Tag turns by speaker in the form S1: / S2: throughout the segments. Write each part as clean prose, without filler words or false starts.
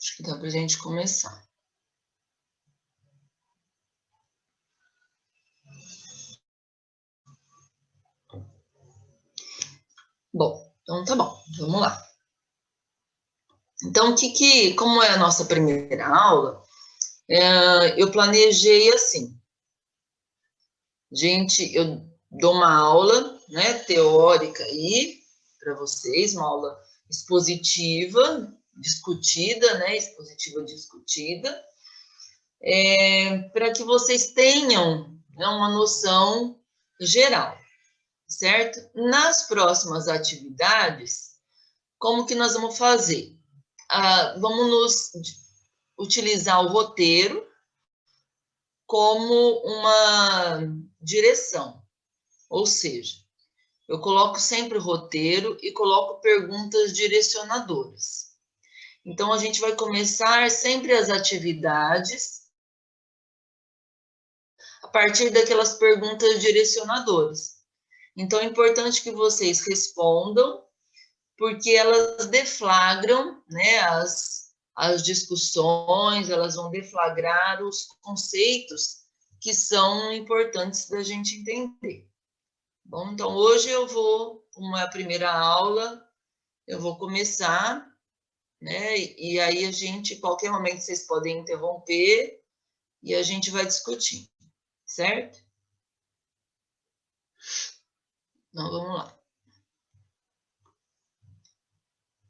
S1: Acho que dá para a gente começar. Bom, então tá bom, vamos lá. Então, como é a nossa primeira aula, eu planejei assim. Gente, eu dou uma aula, né, teórica aí para vocês, uma aula expositiva, discutida, né, expositiva discutida, para que vocês tenham, né, uma noção geral, certo? Nas próximas atividades, como que nós vamos fazer? Vamos utilizar o roteiro como uma direção, ou seja, eu coloco sempre o roteiro e coloco perguntas direcionadoras. Então, a gente vai começar sempre as atividades a partir daquelas perguntas direcionadoras. Então, é importante que vocês respondam, porque elas deflagram, né, as discussões, elas vão deflagrar os conceitos que são importantes da gente entender. Bom, então hoje como é a primeira aula, eu vou começar, né, e aí qualquer momento vocês podem interromper e a gente vai discutir, certo? Então, vamos lá.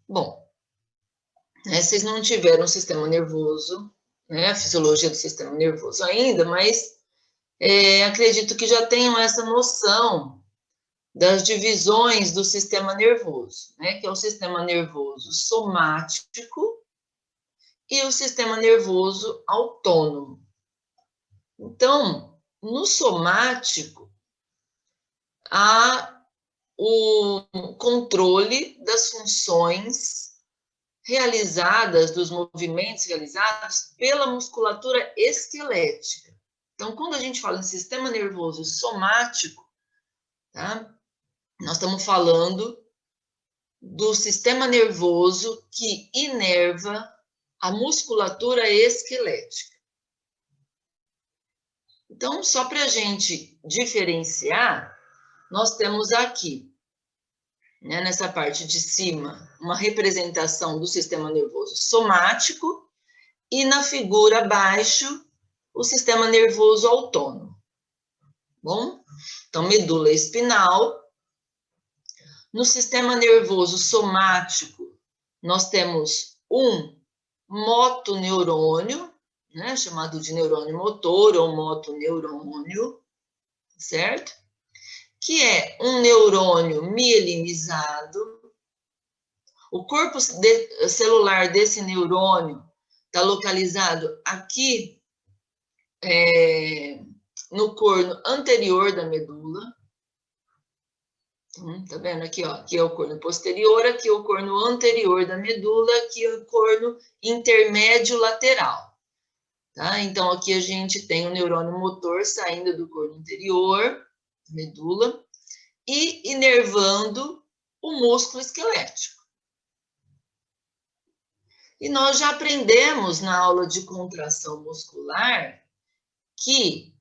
S1: Bom, né, vocês não tiveram o sistema nervoso, né, a fisiologia do sistema nervoso ainda, mas acredito que já tenham essa noção das divisões do sistema nervoso, né, que é o sistema nervoso somático e o sistema nervoso autônomo. Então, no somático, há o controle das funções realizadas, dos movimentos realizados pela musculatura esquelética. Então, quando a gente fala em sistema nervoso somático, tá? Nós estamos falando do sistema nervoso que inerva a musculatura esquelética. Então, só para a gente diferenciar, nós temos aqui, né, nessa parte de cima, uma representação do sistema nervoso somático e na figura abaixo, o sistema nervoso autônomo. Bom? Então, medula espinal. No sistema nervoso somático, nós temos um motoneurônio, né, chamado de neurônio motor ou motoneurônio, certo? Que é um neurônio mielinizado. O corpo celular desse neurônio está localizado aqui no corno anterior da medula. Tá vendo aqui, ó? Aqui é o corno posterior, aqui é o corno anterior da medula, aqui é o corno intermédio lateral. Tá? Então, aqui a gente tem o neurônio motor saindo do corno anterior, medula, e inervando o músculo esquelético. E nós já aprendemos na aula de contração muscular que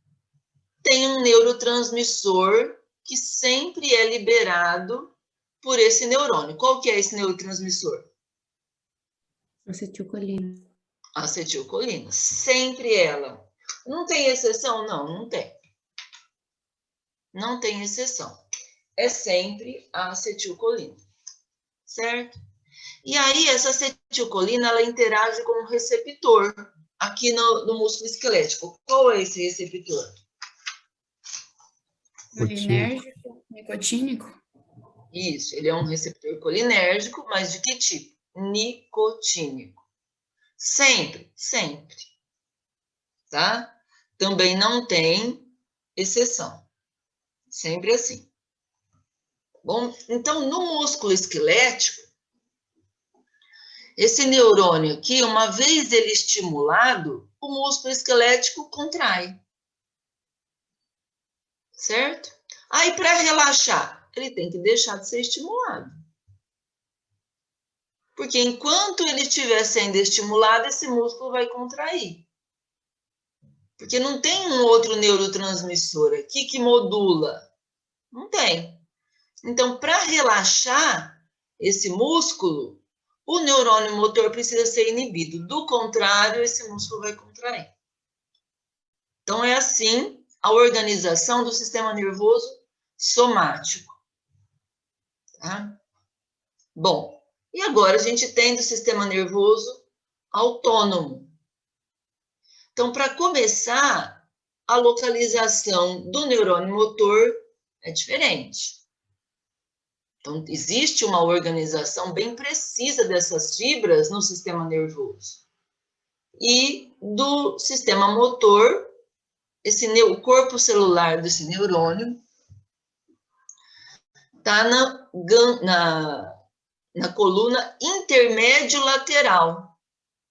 S1: tem um neurotransmissor que sempre é liberado por esse neurônio. Qual que é esse neurotransmissor?
S2: Acetilcolina.
S1: Acetilcolina. Sempre ela. Não tem exceção? Não, não tem. Não tem exceção. É sempre a acetilcolina. Certo? E aí, essa acetilcolina, ela interage com um receptor aqui no músculo esquelético. Qual é esse receptor?
S2: Colinérgico, nicotínico?
S1: Isso, ele é um receptor colinérgico, mas de que tipo? Nicotínico. Sempre, sempre. Tá? Também não tem exceção. Sempre assim. Bom, então, no músculo esquelético, esse neurônio aqui, uma vez ele estimulado, o músculo esquelético contrai. Certo? Aí, para relaxar, ele tem que deixar de ser estimulado. Porque enquanto ele estiver sendo estimulado, esse músculo vai contrair. Porque não tem um outro neurotransmissor aqui que modula. Não tem. Então, para relaxar esse músculo, o neurônio motor precisa ser inibido. Do contrário, esse músculo vai contrair. Então, é assim a organização do sistema nervoso somático. Tá? Bom, e agora a gente tem do sistema nervoso autônomo. Então, para começar, a localização do neurônio motor é diferente. Então, existe uma organização bem precisa dessas fibras no sistema nervoso. E do sistema motor, o corpo celular desse neurônio está na coluna intermédio lateral.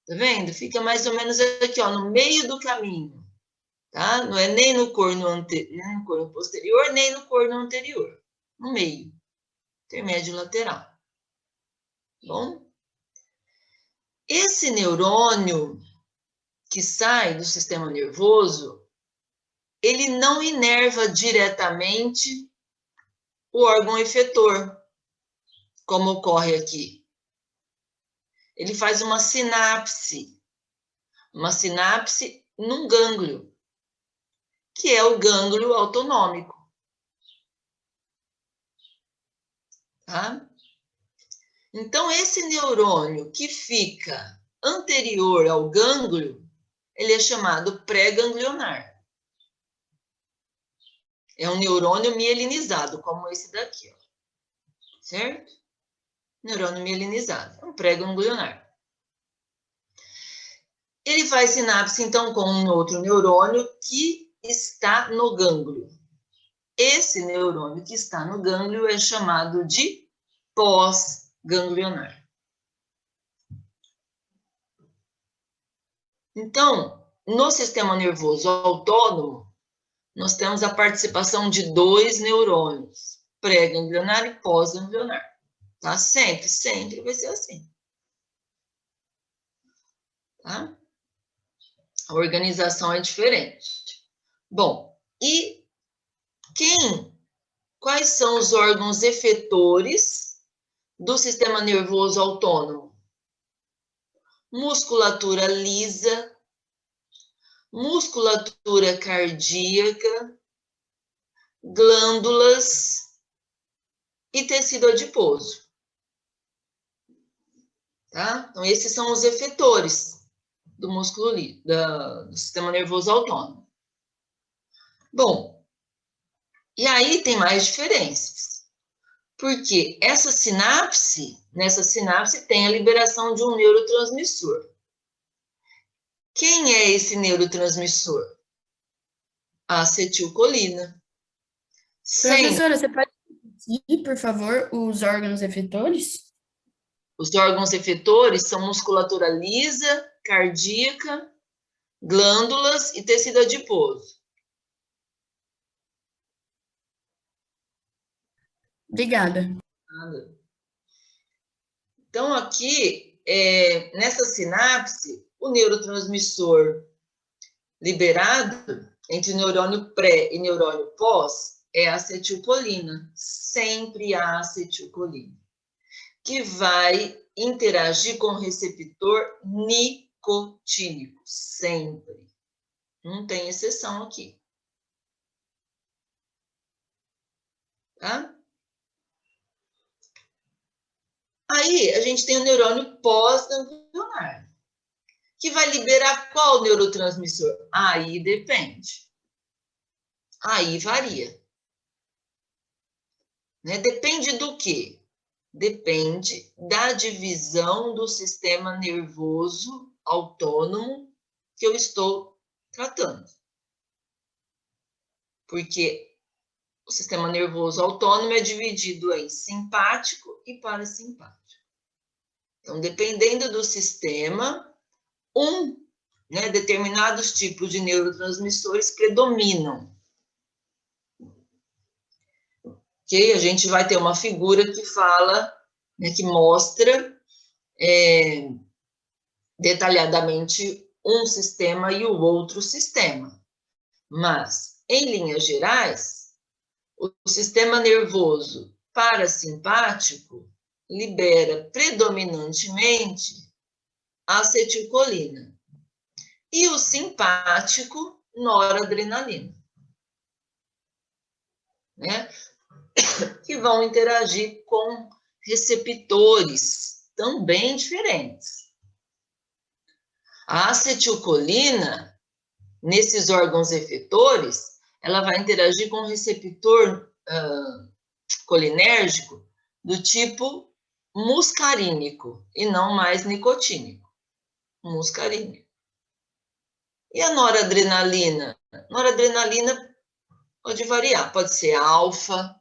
S1: Tá vendo? Fica mais ou menos aqui, ó, no meio do caminho. Tá? Não é nem no corno posterior, nem no corno anterior. No meio. Intermédio lateral. Bom? Esse neurônio que sai do sistema nervoso, ele não inerva diretamente o órgão efetor, como ocorre aqui. Ele faz uma sinapse num gânglio, que é o gânglio autonômico. Tá? Então, esse neurônio que fica anterior ao gânglio, ele é chamado pré-ganglionar. É um neurônio mielinizado, como esse daqui, ó. Certo? Neurônio mielinizado, é um pré-ganglionar. Ele faz sinapse, então, com um outro neurônio que está no gânglio. Esse neurônio que está no gânglio é chamado de pós-ganglionar. Então, no sistema nervoso autônomo, nós temos a participação de dois neurônios, pré-ganglionar e pós-ganglionar. Tá? Sempre vai ser assim. Tá? A organização é diferente. Bom, e quais são os órgãos efetores do sistema nervoso autônomo? Musculatura lisa, musculatura cardíaca, glândulas e tecido adiposo. Tá? Então, esses são os efetores do músculo do sistema nervoso autônomo. Bom, e aí tem mais diferenças. Porque nessa sinapse tem a liberação de um neurotransmissor. Quem é esse neurotransmissor? A acetilcolina.
S2: Professora, você pode repetir, por favor, os órgãos efetores?
S1: Os órgãos efetores são musculatura lisa, cardíaca, glândulas e tecido adiposo.
S2: Obrigada.
S1: Então, aqui, nessa sinapse, o neurotransmissor liberado entre neurônio pré e neurônio pós é a acetilcolina, sempre a acetilcolina, que vai interagir com o receptor nicotínico, sempre. Não tem exceção aqui. Tá? Aí, a gente tem o neurônio pós-ganglionar, que vai liberar qual neurotransmissor? Aí depende. Aí varia. Né? Depende do quê? Depende da divisão do sistema nervoso autônomo que eu estou tratando. Porque o sistema nervoso autônomo é dividido em simpático e parasimpático. Então, dependendo do sistema, determinados tipos de neurotransmissores predominam. Ok? A gente vai ter uma figura que fala, que mostra detalhadamente um sistema e o outro sistema. Mas, em linhas gerais, o sistema nervoso parasimpático libera predominantemente acetilcolina e o simpático, noradrenalina, né? Que vão interagir com receptores também diferentes. A acetilcolina, nesses órgãos efetores, ela vai interagir com um receptor colinérgico do tipo muscarínico e não mais nicotínico. Muscarínico. E a noradrenalina? Noradrenalina pode variar, pode ser alfa,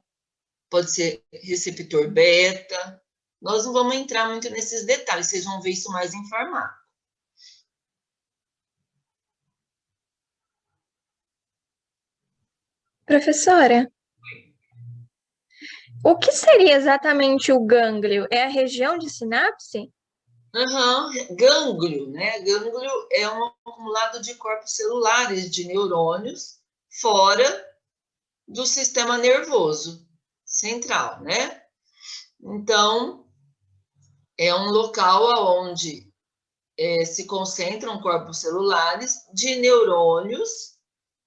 S1: pode ser receptor beta. Nós não vamos entrar muito nesses detalhes, vocês vão ver isso mais em farmácia.
S3: Professora, o que seria exatamente o gânglio? É a região de sinapse?
S1: Gânglio, né? Gânglio é um acumulado de corpos celulares de neurônios fora do sistema nervoso central, né? Então, é um local onde se concentram corpos celulares de neurônios,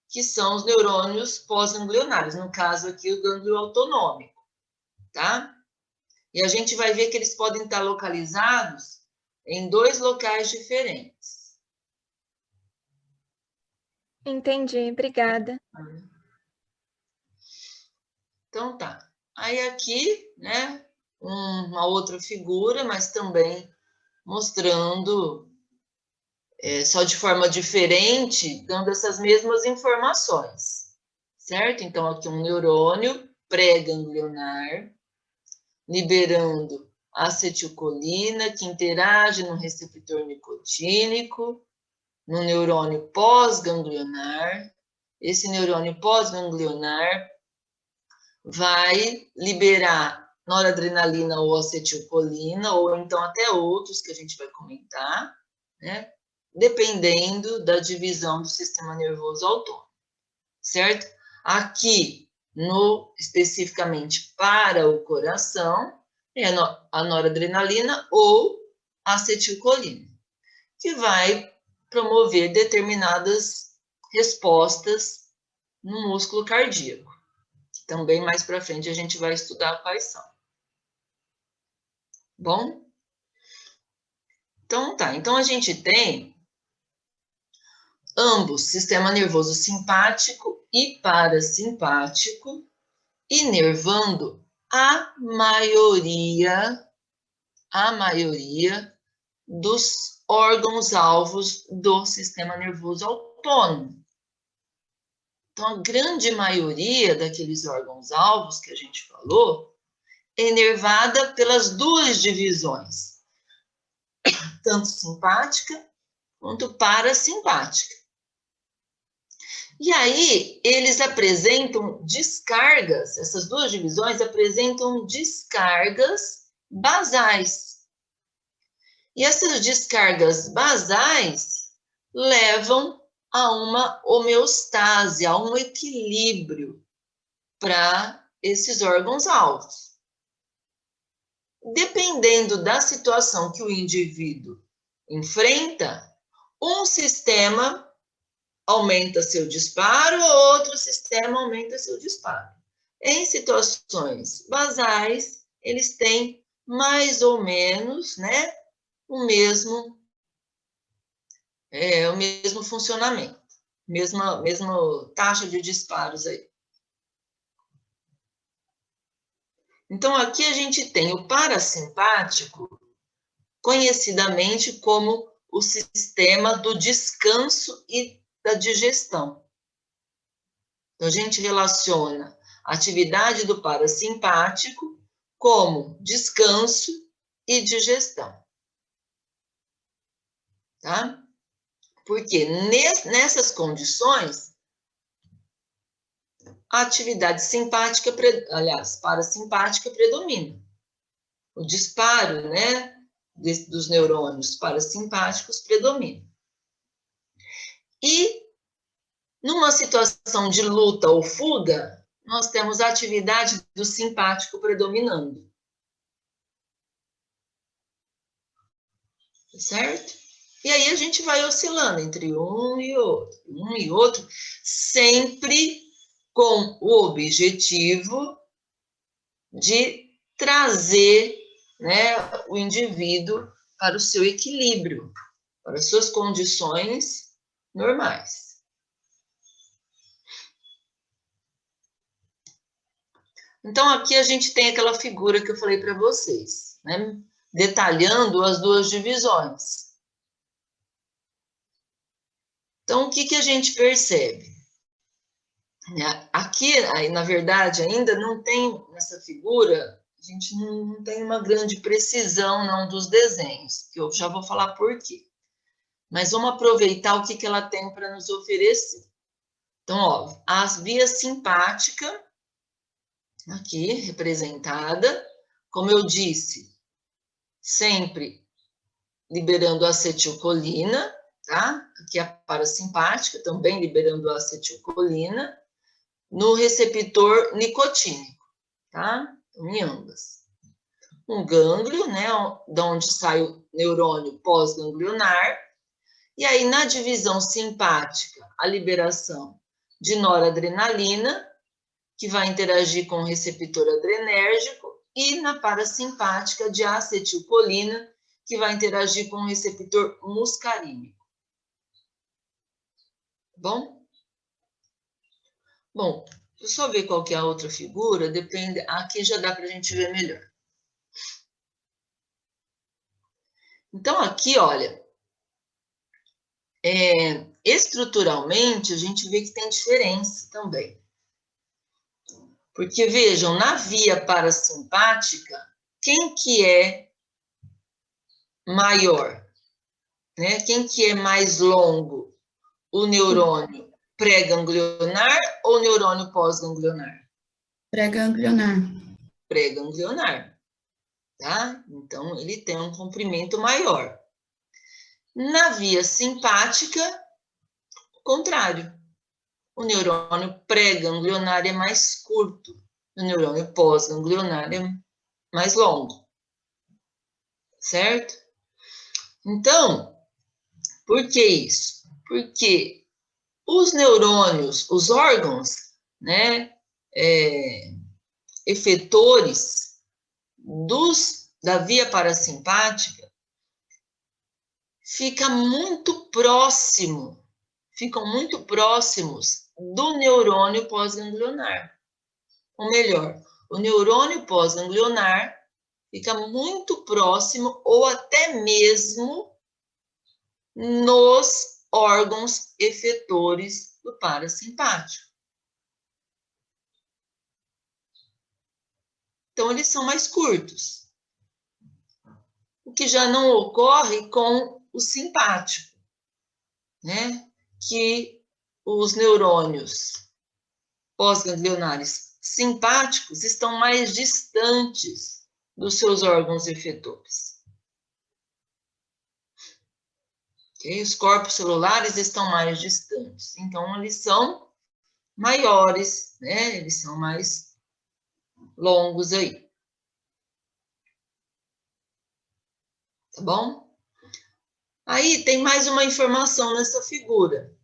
S1: que são os neurônios pós-ganglionares, no caso aqui o gânglio autonômico, tá? E a gente vai ver que eles podem estar localizados em 2 locais diferentes.
S3: Entendi, obrigada.
S1: Então tá. Aí aqui, né, uma outra figura, mas também mostrando só de forma diferente, dando essas mesmas informações, certo? Então aqui um neurônio pré-ganglionar, liberando acetilcolina, que interage no receptor nicotínico, no neurônio pós-ganglionar. Esse neurônio pós-ganglionar vai liberar noradrenalina ou acetilcolina, ou então até outros que a gente vai comentar, né? Dependendo da divisão do sistema nervoso autônomo, certo? Aqui, especificamente para o coração, é a noradrenalina ou acetilcolina, que vai promover determinadas respostas no músculo cardíaco. Também mais para frente a gente vai estudar quais são. Bom? Então tá, então a gente tem ambos, sistema nervoso simpático e parasimpático, inervando a maioria dos órgãos-alvos do sistema nervoso autônomo. Então, a grande maioria daqueles órgãos-alvos que a gente falou é inervada pelas 2 divisões, tanto simpática quanto parasimpática. E aí, eles apresentam descargas, essas 2 divisões apresentam descargas basais. E essas descargas basais levam a uma homeostase, a um equilíbrio para esses órgãos-alvos. Dependendo da situação que o indivíduo enfrenta, um sistema aumenta seu disparo, outro sistema aumenta seu disparo. Em situações basais, eles têm mais ou menos, né, o mesmo funcionamento, mesma taxa de disparos aí. Então, aqui a gente tem o parasimpático, conhecidamente como o sistema do descanso e da digestão. Então, a gente relaciona a atividade do parasimpático como descanso e digestão. Tá? Porque nessas condições, a atividade simpática, parasimpática predomina. O disparo, né, dos neurônios parasimpáticos predomina. E, numa situação de luta ou fuga, nós temos a atividade do simpático predominando. Certo? E aí a gente vai oscilando entre um e outro, sempre com o objetivo de trazer, né, o indivíduo para o seu equilíbrio, para as suas condições normais. Então, aqui a gente tem aquela figura que eu falei para vocês, né, detalhando as duas divisões. Então, o que a gente percebe? Aqui, na verdade, ainda não tem, nessa figura, a gente não tem uma grande precisão, não, dos desenhos, que eu já vou falar por quê. Mas vamos aproveitar o que ela tem para nos oferecer. Então, ó, a via simpática, aqui, representada, como eu disse, sempre liberando acetilcolina, tá? Aqui a parasimpática, também liberando a acetilcolina, no receptor nicotínico, tá? Em ambas. Um gânglio, né, de onde sai o neurônio pós-ganglionar, e aí na divisão simpática, a liberação de noradrenalina, que vai interagir com o receptor adrenérgico, e na parasimpática de acetilcolina, que vai interagir com o receptor muscarínico. Bom? Bom, deixa eu só ver qual que é a outra figura, depende, aqui já dá para a gente ver melhor. Então, aqui, olha, estruturalmente, a gente vê que tem diferença também. Porque, vejam, na via parasimpática, quem que é maior? Né? Quem que é mais longo? O neurônio pré-ganglionar ou o neurônio pós-ganglionar?
S2: Pré-ganglionar.
S1: Pré-ganglionar, tá? Então, ele tem um comprimento maior. Na via simpática, o contrário. O neurônio pré-ganglionar é mais curto, o neurônio pós-ganglionar é mais longo. Certo? Então, por que isso? Porque os neurônios, os órgãos, né, efetores da via parasimpática ficam muito próximos do neurônio pós-ganglionar. Ou melhor, o neurônio pós-ganglionar fica muito próximo ou até mesmo nos órgãos efetores do parasimpático. Então, eles são mais curtos. O que já não ocorre com o simpático, né? Que os neurônios pós-ganglionares simpáticos estão mais distantes dos seus órgãos efetores. Okay? Os corpos celulares estão mais distantes, então eles são maiores, né? Eles são mais longos aí. Tá bom? Aí tem mais uma informação nessa figura,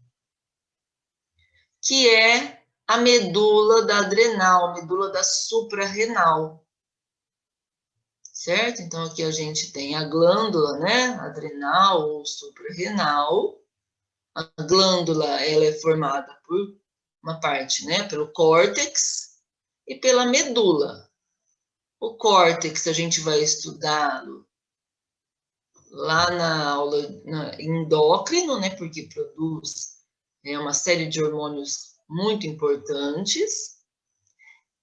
S1: que é a medula da adrenal, medula da suprarrenal. Certo? Então, aqui a gente tem a glândula, né? Adrenal ou suprarrenal. A glândula, ela é formada por uma parte, né? Pelo córtex e pela medula. O córtex, a gente vai estudá-lo lá na aula endócrino, né? Porque produz uma série de hormônios muito importantes.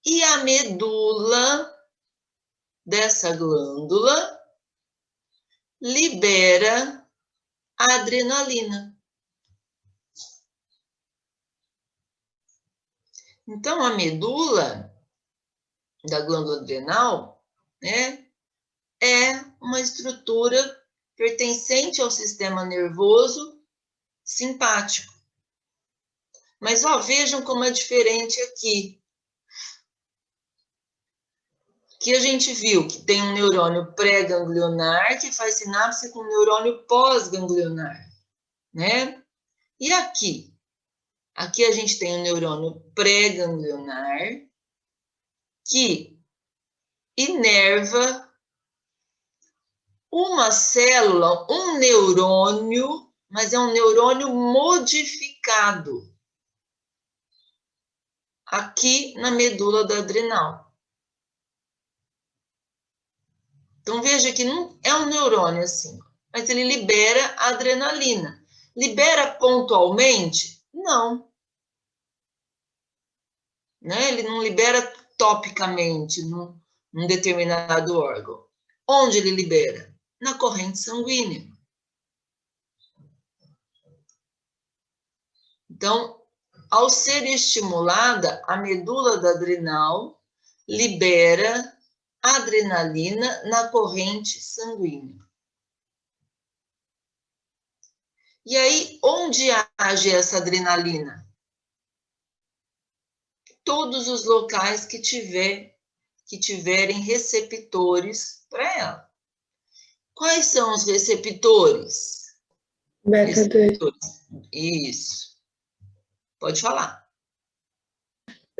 S1: E a medula dessa glândula libera a adrenalina. Então, a medula da glândula adrenal, né, é uma estrutura pertencente ao sistema nervoso simpático. Mas, ó, vejam como é diferente aqui. Que a gente viu que tem um neurônio pré-ganglionar que faz sinapse com um neurônio pós-ganglionar, né? E aqui? Aqui a gente tem um neurônio pré-ganglionar que inerva uma célula, um neurônio, mas é um neurônio modificado aqui na medula da adrenal. Então, veja que não é um neurônio assim, mas ele libera adrenalina. Libera pontualmente? Não. Né? Ele não libera topicamente num determinado órgão. Onde ele libera? Na corrente sanguínea. Então, ao ser estimulada, a medula da adrenal libera adrenalina na corrente sanguínea. E aí, onde age essa adrenalina? Todos os locais que tiverem receptores para ela. Quais são os receptores?
S2: Beta 2.
S1: Isso. Pode falar.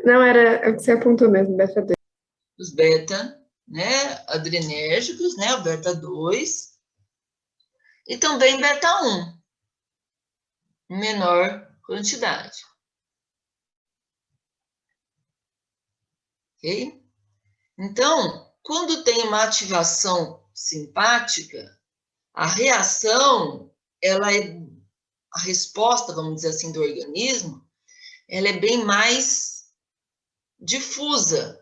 S2: Não, era o que você apontou mesmo, beta 2.
S1: Os beta, né, adrenérgicos, né, o beta 2, e também beta 1, em menor quantidade. Ok? Então, quando tem uma ativação simpática, a reação, a resposta, vamos dizer assim, do organismo, ela é bem mais difusa.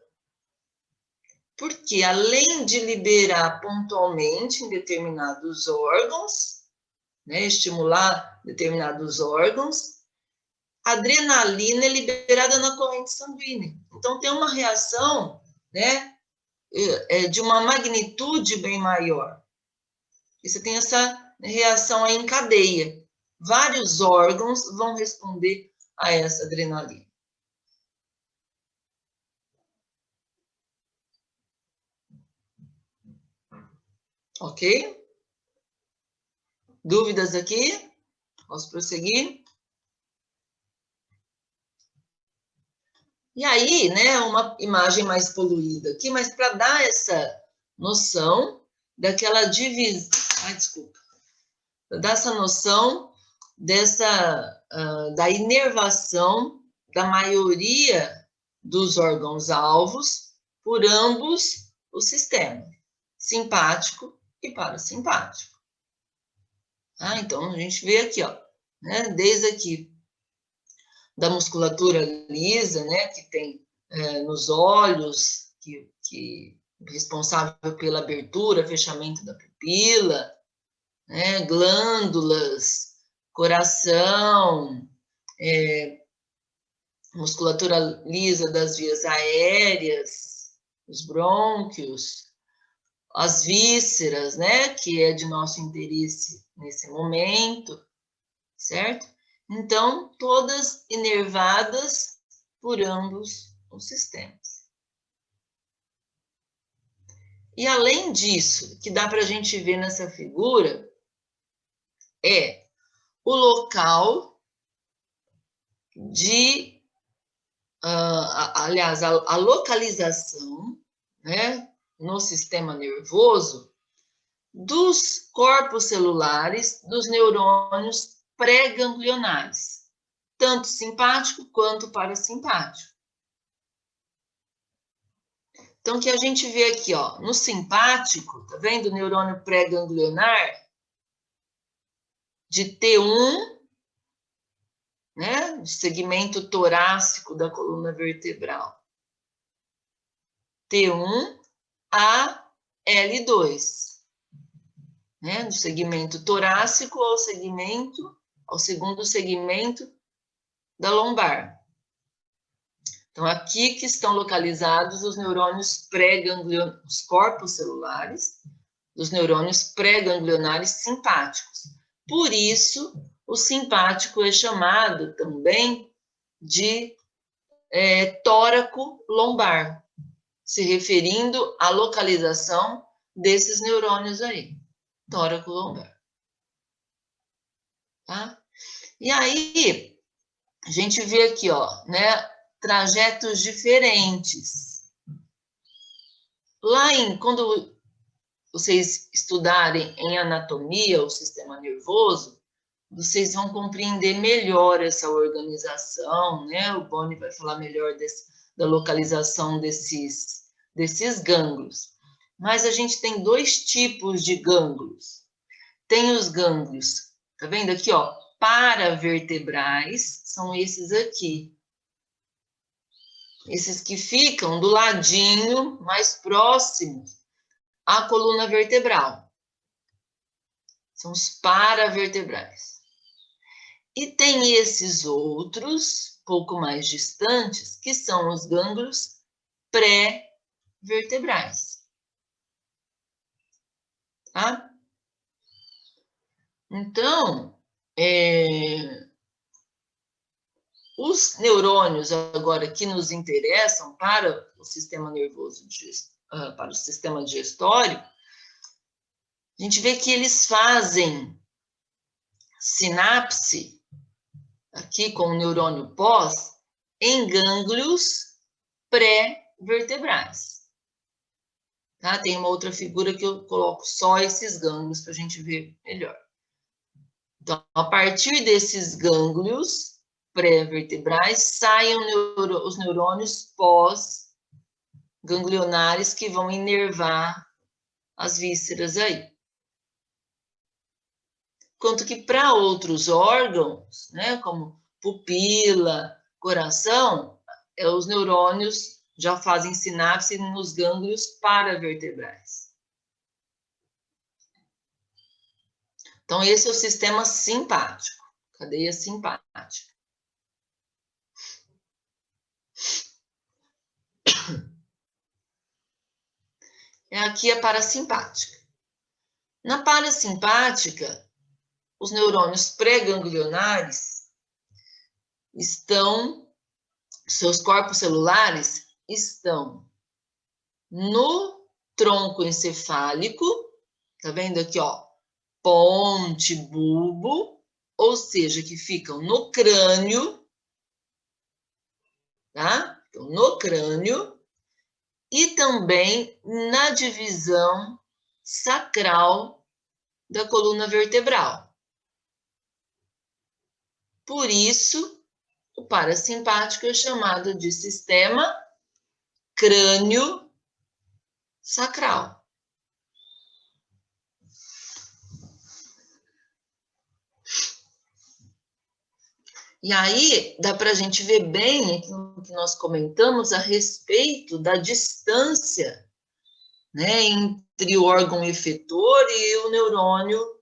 S1: Porque além de liberar pontualmente em determinados órgãos, né, estimular determinados órgãos, a adrenalina é liberada na corrente sanguínea. Então, tem uma reação, né, de uma magnitude bem maior. E você tem essa reação aí em cadeia. Vários órgãos vão responder a essa adrenalina. Ok? Dúvidas aqui? Posso prosseguir? E aí, né, uma imagem mais poluída aqui, mas para dar essa noção daquela divisão, dessa noção da inervação da maioria dos órgãos-alvos por ambos os sistemas, simpático e parasimpático. Então, a gente vê aqui, ó, né, desde aqui, da musculatura lisa, né, que tem nos olhos, que é responsável pela abertura, fechamento da pupila, né, glândulas, coração, musculatura lisa das vias aéreas, os brônquios, as vísceras, né, que é de nosso interesse nesse momento, certo? Então, todas inervadas por ambos os sistemas. E além disso, que dá para a gente ver nessa figura, é o local de, aliás, a localização, né, no sistema nervoso dos corpos celulares dos neurônios pré-ganglionares, tanto simpático quanto parasimpático. Então, o que a gente vê aqui, ó, no simpático, tá vendo o neurônio pré-ganglionar de T1, né, segmento torácico da coluna vertebral. T1 a L2, né, do segmento torácico ao segundo segmento da lombar. Então, aqui que estão localizados os neurônios pré-ganglionares, os corpos celulares dos neurônios pré-ganglionares simpáticos. Por isso, o simpático é chamado também de tóraco lombar, se referindo à localização desses neurônios aí, tóraco lombar. Tá? E aí, a gente vê aqui, ó, né, trajetos diferentes. Quando vocês estudarem em anatomia o sistema nervoso, vocês vão compreender melhor essa organização, né? O Boni vai falar melhor da localização desses gânglios. Mas a gente tem dois tipos de gânglios. Tem os gânglios, tá vendo aqui, ó? Paravertebrais, são esses aqui. Esses que ficam do ladinho, mais próximos à coluna vertebral. São os paravertebrais. E tem esses outros, pouco mais distantes, que são os gânglios pré-vertebrais. Tá? Então, os neurônios agora que nos interessam para o sistema nervoso, para o sistema digestório, a gente vê que eles fazem sinapse, aqui com o neurônio pós, em gânglios pré-vertebrais. Tá? Tem uma outra figura que eu coloco só esses gânglios para a gente ver melhor. Então, a partir desses gânglios pré-vertebrais, saem os neurônios pós-ganglionares que vão inervar as vísceras aí. Enquanto que para outros órgãos, né, como pupila, coração, os neurônios já fazem sinapse nos gânglios paravertebrais. Então, esse é o sistema simpático, cadeia simpática. Aqui a parasimpática. Na parasimpática, os neurônios pré-ganglionares seus corpos celulares estão no tronco encefálico, tá vendo aqui, ó, ponte, bulbo, ou seja, que ficam no crânio, tá? Então, no crânio, e também na divisão sacral da coluna vertebral. Por isso, o parasimpático é chamado de sistema crânio-sacral. E aí, dá para a gente ver bem aquilo que nós comentamos a respeito da distância, né, entre o órgão efetor e o neurônio,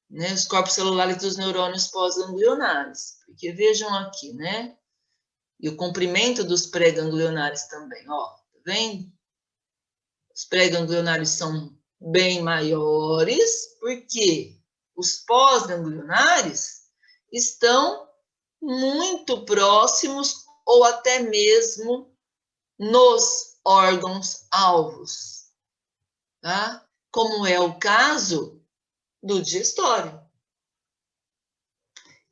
S1: né, os corpos celulares dos neurônios pós-ganglionares. Porque vejam aqui, né? E o comprimento dos pré-ganglionares também, ó, tá vendo? Os pré-ganglionares são bem maiores, porque os pós-ganglionares estão muito próximos ou até mesmo nos órgãos-alvos, tá? Como é o caso do digestório.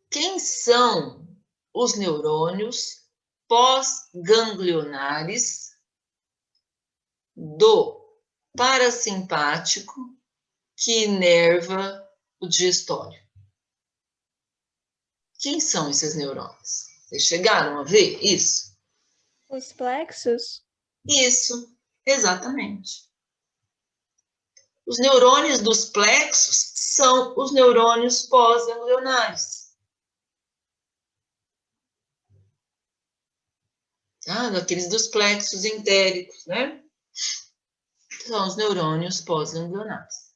S1: Quem são os neurônios pós-ganglionares do parasimpático que inerva o digestório? Quem são esses neurônios? Vocês chegaram a ver isso?
S3: Os plexos?
S1: Isso, exatamente. Os neurônios dos plexos são os neurônios pós-ganglionares. Tá? Daqueles dos plexos entéricos, né? São os neurônios pós-ganglionares.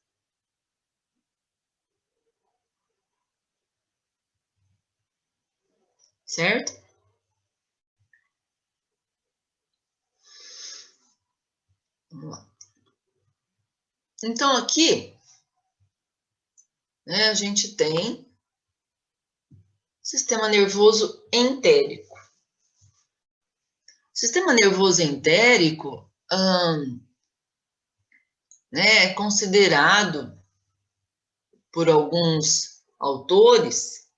S1: Certo? Vamos lá. Então, aqui, né, a gente tem sistema nervoso entérico. O sistema nervoso entérico né, é considerado, por alguns autores,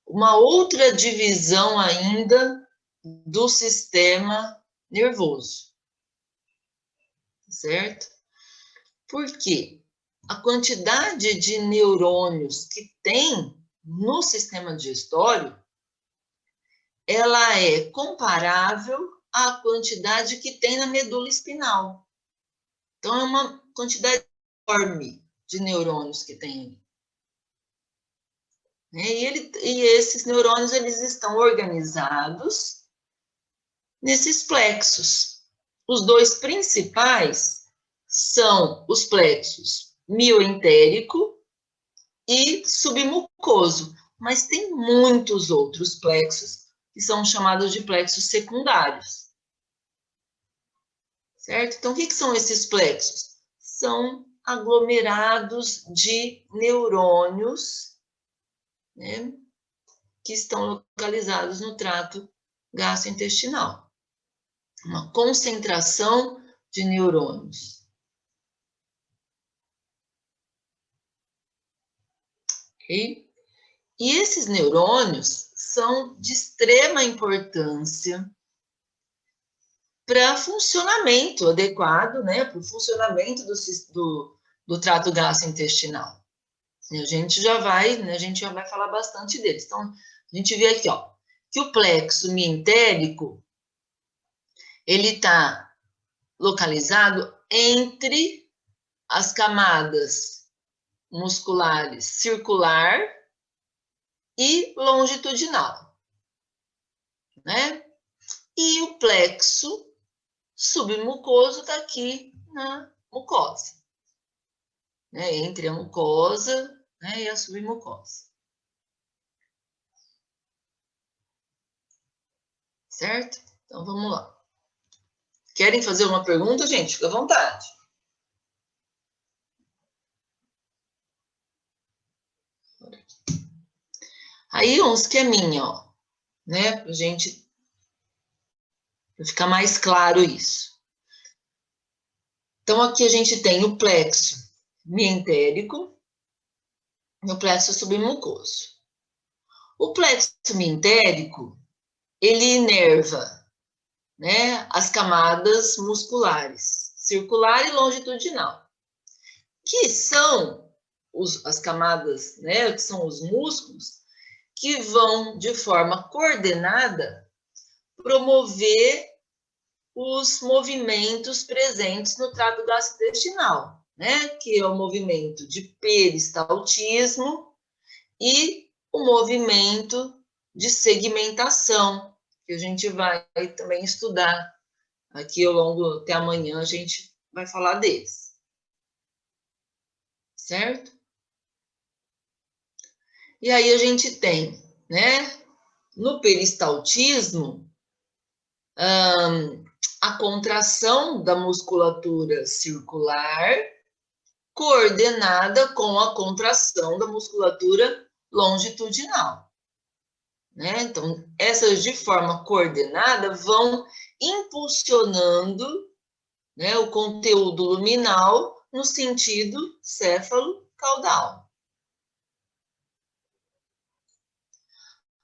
S1: uma outra divisão ainda do sistema nervoso, certo? Por quê? A quantidade de neurônios que tem no sistema digestório, ela é comparável à quantidade que tem na medula espinal. Então, é uma quantidade enorme de neurônios que tem ali. E esses neurônios, eles estão organizados nesses plexos. Os dois principais são os plexos mioentérico e submucoso, mas tem muitos outros plexos que são chamados de plexos secundários. Certo? Então, o que são esses plexos? São aglomerados de neurônios, né, que estão localizados no trato gastrointestinal. Uma concentração de neurônios. Ok? E esses neurônios são de extrema importância para funcionamento adequado, né, para o funcionamento do trato gastrointestinal. E a gente já vai falar bastante deles. Então, a gente vê aqui, ó, que o plexo mioentérico, ele está localizado entre as camadas musculares circular e longitudinal, né? E o plexo submucoso está aqui na mucosa, né? Entre a mucosa, né, e a submucosa. Certo? Então, vamos lá. Querem fazer uma pergunta, gente? Fica à vontade. Aí, um esqueminha, ó, né? Pra gente ficar mais claro isso. Então, aqui a gente tem o plexo mioentérico e o plexo submucoso. O plexo mioentérico, ele inerva, né, as camadas musculares, circular e longitudinal, que são as camadas, né, que são os músculos, que vão, de forma coordenada, promover os movimentos presentes no trato gastrointestinal, né, que é o movimento de peristaltismo e o movimento de segmentação, que a gente vai também estudar aqui ao longo, até amanhã, a gente vai falar deles. Certo? E aí a gente tem, né, no peristaltismo, a contração da musculatura circular coordenada com a contração da musculatura longitudinal. Né? Então, essas de forma coordenada vão impulsionando, né, o conteúdo luminal no sentido céfalo-caudal.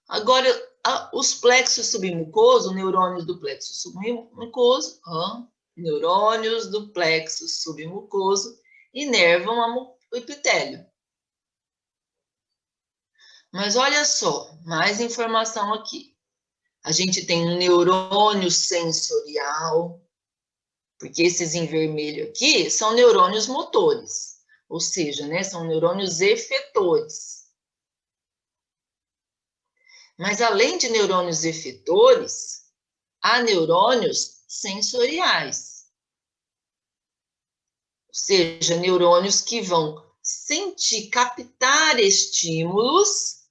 S1: Agora, os plexos submucosos, neurônios do plexo submucoso, neurônios do plexo submucoso inervam o epitélio. Mas olha só, mais informação aqui. A gente tem um neurônio sensorial, porque esses em vermelho aqui são neurônios motores, ou seja, né, são neurônios efetores. Mas além de neurônios efetores, há neurônios sensoriais. Ou seja, neurônios que vão sentir, captar estímulos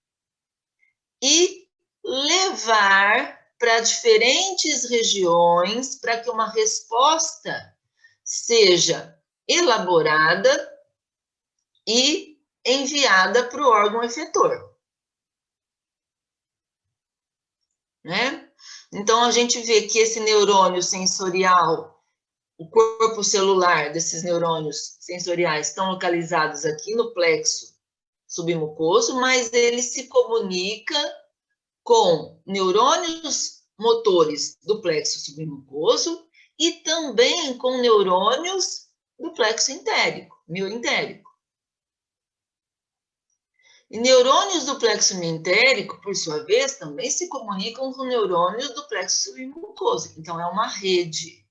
S1: e levar para diferentes regiões para que uma resposta seja elaborada e enviada para o órgão efetor. Né? Então, a gente vê que esse neurônio sensorial, o corpo celular desses neurônios sensoriais estão localizados aqui no plexo submucoso, mas ele se comunica com neurônios motores do plexo submucoso e também com neurônios do plexo entérico, mioentérico. E neurônios do plexo mioentérico, por sua vez, também se comunicam com neurônios do plexo submucoso. Então, é uma rede,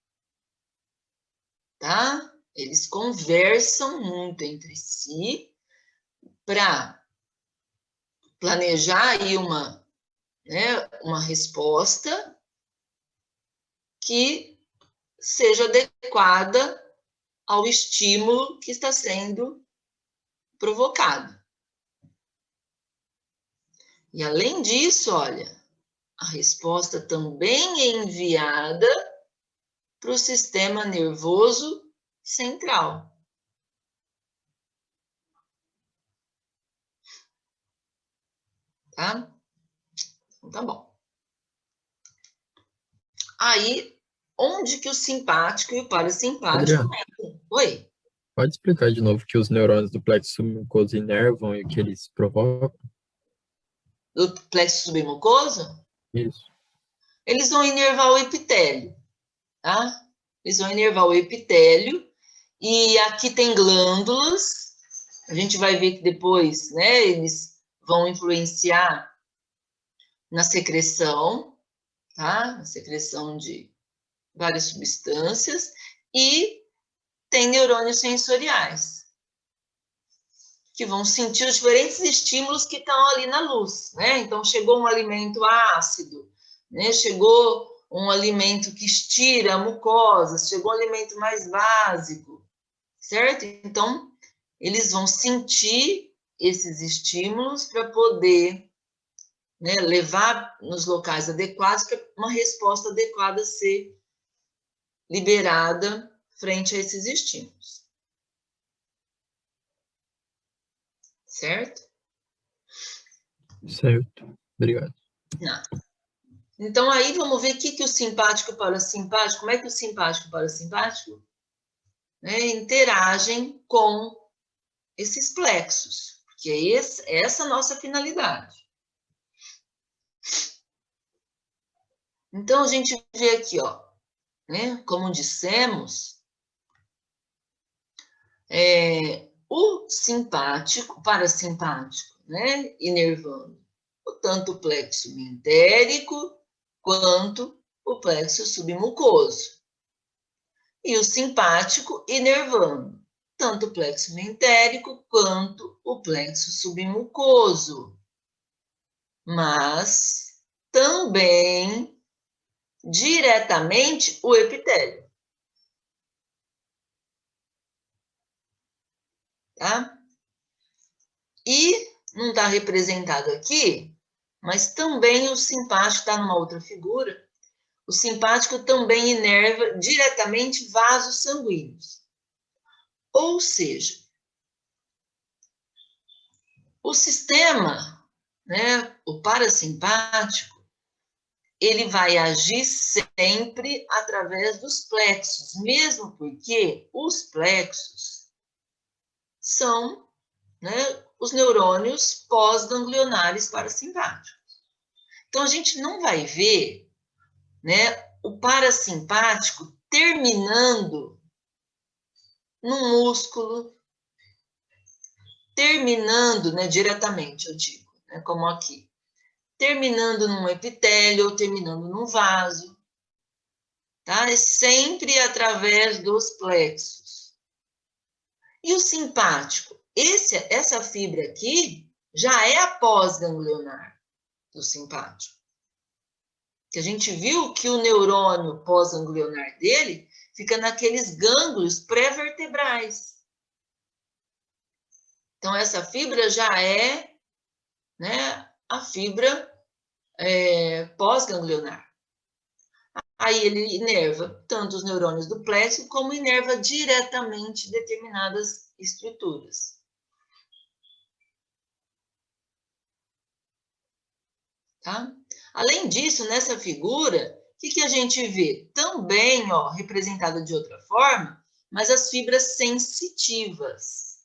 S1: tá? Eles conversam muito entre si para planejar aí uma resposta que seja adequada ao estímulo que está sendo provocado. E, além disso, olha, a resposta também é enviada para o sistema nervoso central. Tá? Então, tá bom. Aí, onde que o simpático e o parasimpático entram? Oi?
S4: Pode explicar de novo que os neurônios do plexo submucoso inervam e o que eles provocam?
S1: Do plexo submucoso?
S4: Isso.
S1: Eles vão inervar o epitélio, tá? Eles vão inervar o epitélio e aqui tem glândulas. A gente vai ver que depois, né, eles vão influenciar na secreção, tá? Na secreção de várias substâncias e tem neurônios sensoriais que vão sentir os diferentes estímulos que estão ali na luz, né? Então, chegou um alimento ácido, né? Chegou um alimento que estira a mucosa, chegou um alimento mais básico, certo? Então, eles vão sentir esses estímulos para poder, né, levar nos locais adequados para uma resposta adequada ser liberada frente a esses estímulos. Certo?
S4: Certo. Obrigado.
S1: Não. Então, aí vamos ver o que o simpático e o parasimpático, como é que o simpático e o parasimpático, né, interagem com esses plexos, porque é essa a nossa finalidade. Então, a gente vê aqui, ó, né, como dissemos, o simpático, parasimpático, né, inervando tanto o plexo mioentérico quanto o plexo submucoso. E o simpático inervando tanto o plexo mioentérico quanto o plexo submucoso. Mas também diretamente o epitélio. Tá? E não está representado aqui, mas também o simpático está numa outra figura. O simpático também inerva diretamente vasos sanguíneos. Ou seja, o sistema, né, o parasimpático, ele vai agir sempre através dos plexos, mesmo porque os plexos são, né, os neurônios pós-ganglionares parasimpáticos. Então, a gente não vai ver, né, o parasimpático terminando no músculo, terminando, né, diretamente, eu digo, né, como aqui, terminando num epitélio ou terminando num vaso, tá? É sempre através dos plexos. E o simpático? Essa fibra aqui já é a pós-ganglionar do simpático. Que a gente viu que o neurônio pós-ganglionar dele fica naqueles gânglios pré-vertebrais. Então, essa fibra já é, né, a fibra pós-ganglionar. Aí ele inerva tanto os neurônios do plexo, como inerva diretamente determinadas estruturas. Tá? Além disso, nessa figura, o que a gente vê? Também, ó, representada de outra forma, mas as fibras sensitivas,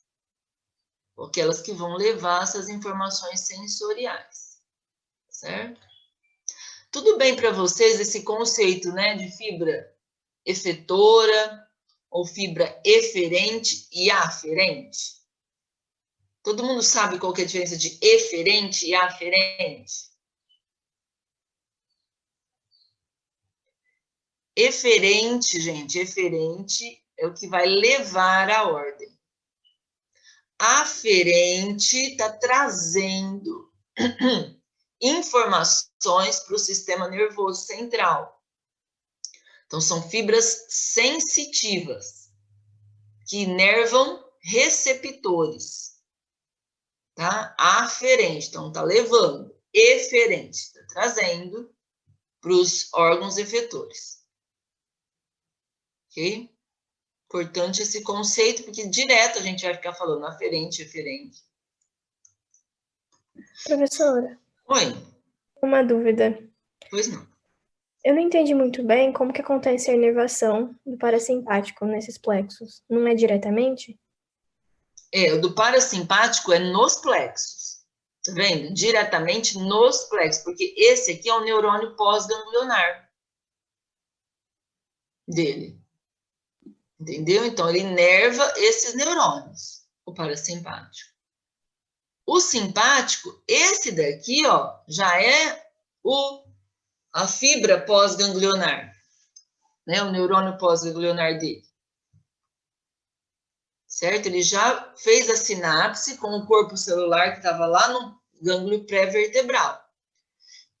S1: aquelas que vão levar essas informações sensoriais, certo? Tudo bem para vocês esse conceito, né, de fibra efetora ou fibra eferente e aferente? Todo mundo sabe qual que é a diferença de eferente e aferente? Eferente, gente, eferente é o que vai levar a ordem. Aferente está trazendo informações para o sistema nervoso central. Então, são fibras sensitivas que inervam receptores. Tá? Aferente, então está levando. Eferente, está trazendo para os órgãos efetores. Ok? Importante esse conceito, porque direto a gente vai ficar falando aferente, eferente.
S5: Professora,
S1: Oi,
S5: uma dúvida.
S1: pois não.
S5: Eu não entendi muito bem como que acontece a inervação do parasimpático nesses plexos. Não é diretamente?
S1: O do parasimpático é nos plexos. Tá vendo? Diretamente nos plexos, porque esse aqui é o neurônio pós-ganglionar dele. Entendeu? Então, ele inerva esses neurônios, o parasimpático. O simpático, esse daqui, ó, já é a fibra pós-ganglionar, né? O neurônio pós-ganglionar dele. Certo? Ele já fez a sinapse com o corpo celular que estava lá no gânglio pré-vertebral.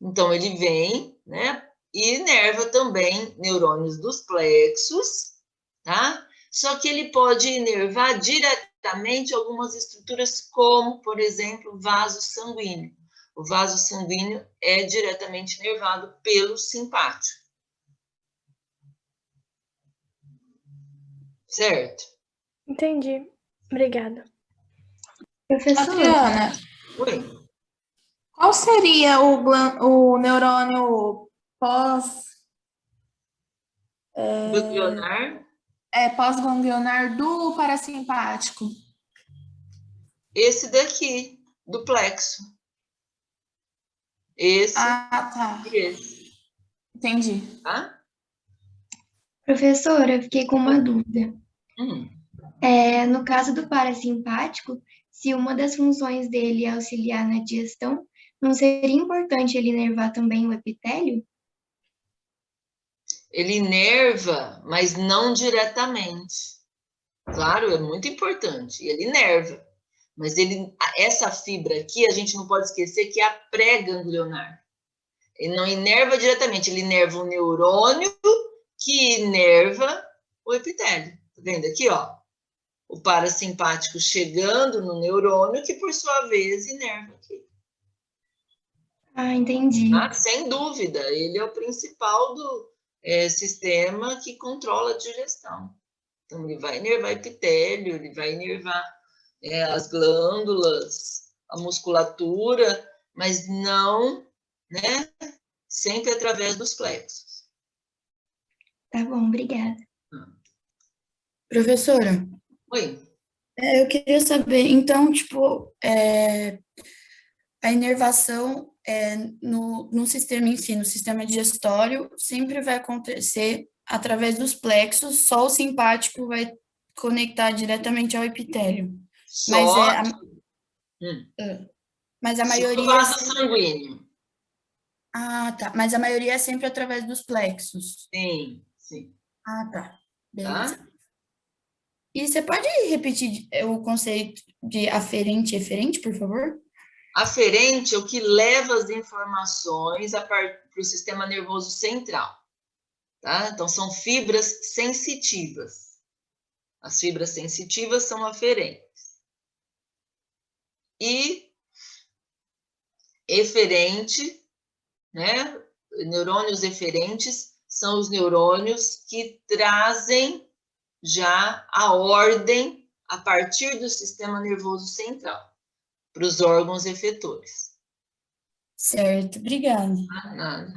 S1: Então, ele vem, né? E inerva também neurônios dos plexos, tá? Só que ele pode inervar diretamente algumas estruturas, como, por exemplo, o vaso sanguíneo. O vaso sanguíneo é diretamente inervado pelo simpático. Certo?
S5: Entendi. Obrigada.
S3: Professora,
S6: Adriana,
S1: Oi.
S6: qual seria o neurônio
S1: Ganglionar.
S6: pós-ganglionar do parasimpático?
S1: Esse daqui, do plexo. Esse
S6: Tá.
S1: e esse.
S6: Entendi.
S1: Tá?
S7: Professora, eu fiquei com uma dúvida.
S1: Hum.
S7: No caso do parasimpático, se uma das funções dele é auxiliar na digestão, não seria importante ele inervar também o epitélio?
S1: Ele inerva, mas não diretamente. Claro, é muito importante. Ele inerva. Mas essa fibra aqui, a gente não pode esquecer que é a pré-ganglionar. Ele não inerva diretamente, ele inerva o neurônio que inerva o epitélio. Tá vendo aqui, ó? O parasimpático chegando no neurônio, que por sua vez inerva aqui.
S7: Ah, entendi.
S1: Tá? Sem dúvida, ele é o principal sistema que controla a digestão. Então, ele vai inervar epitélio, ele vai inervar as glândulas, a musculatura, mas não, né, sempre através dos plexos.
S7: Tá bom, obrigada.
S2: Professora,
S1: Oi.
S2: eu queria saber, então, tipo, a inervação no sistema em si, no sistema digestório, sempre vai acontecer através dos plexos, só o simpático vai conectar diretamente ao epitélio. Mas a
S1: Só
S2: maioria...
S1: o vaso sanguíneo.
S2: Ah, tá. Mas a maioria é sempre através dos plexos.
S1: Sim, sim.
S2: Ah, tá. Beleza.
S1: Tá?
S2: E você pode repetir o conceito de aferente e eferente, por favor?
S1: Aferente é o que leva as informações para o sistema nervoso central. Tá? Então, são fibras sensitivas. As fibras sensitivas são aferentes. E eferente, né? Neurônios eferentes são os neurônios que trazem já a ordem a partir do sistema nervoso central para os órgãos efetores.
S2: Certo, obrigada.
S1: Nada.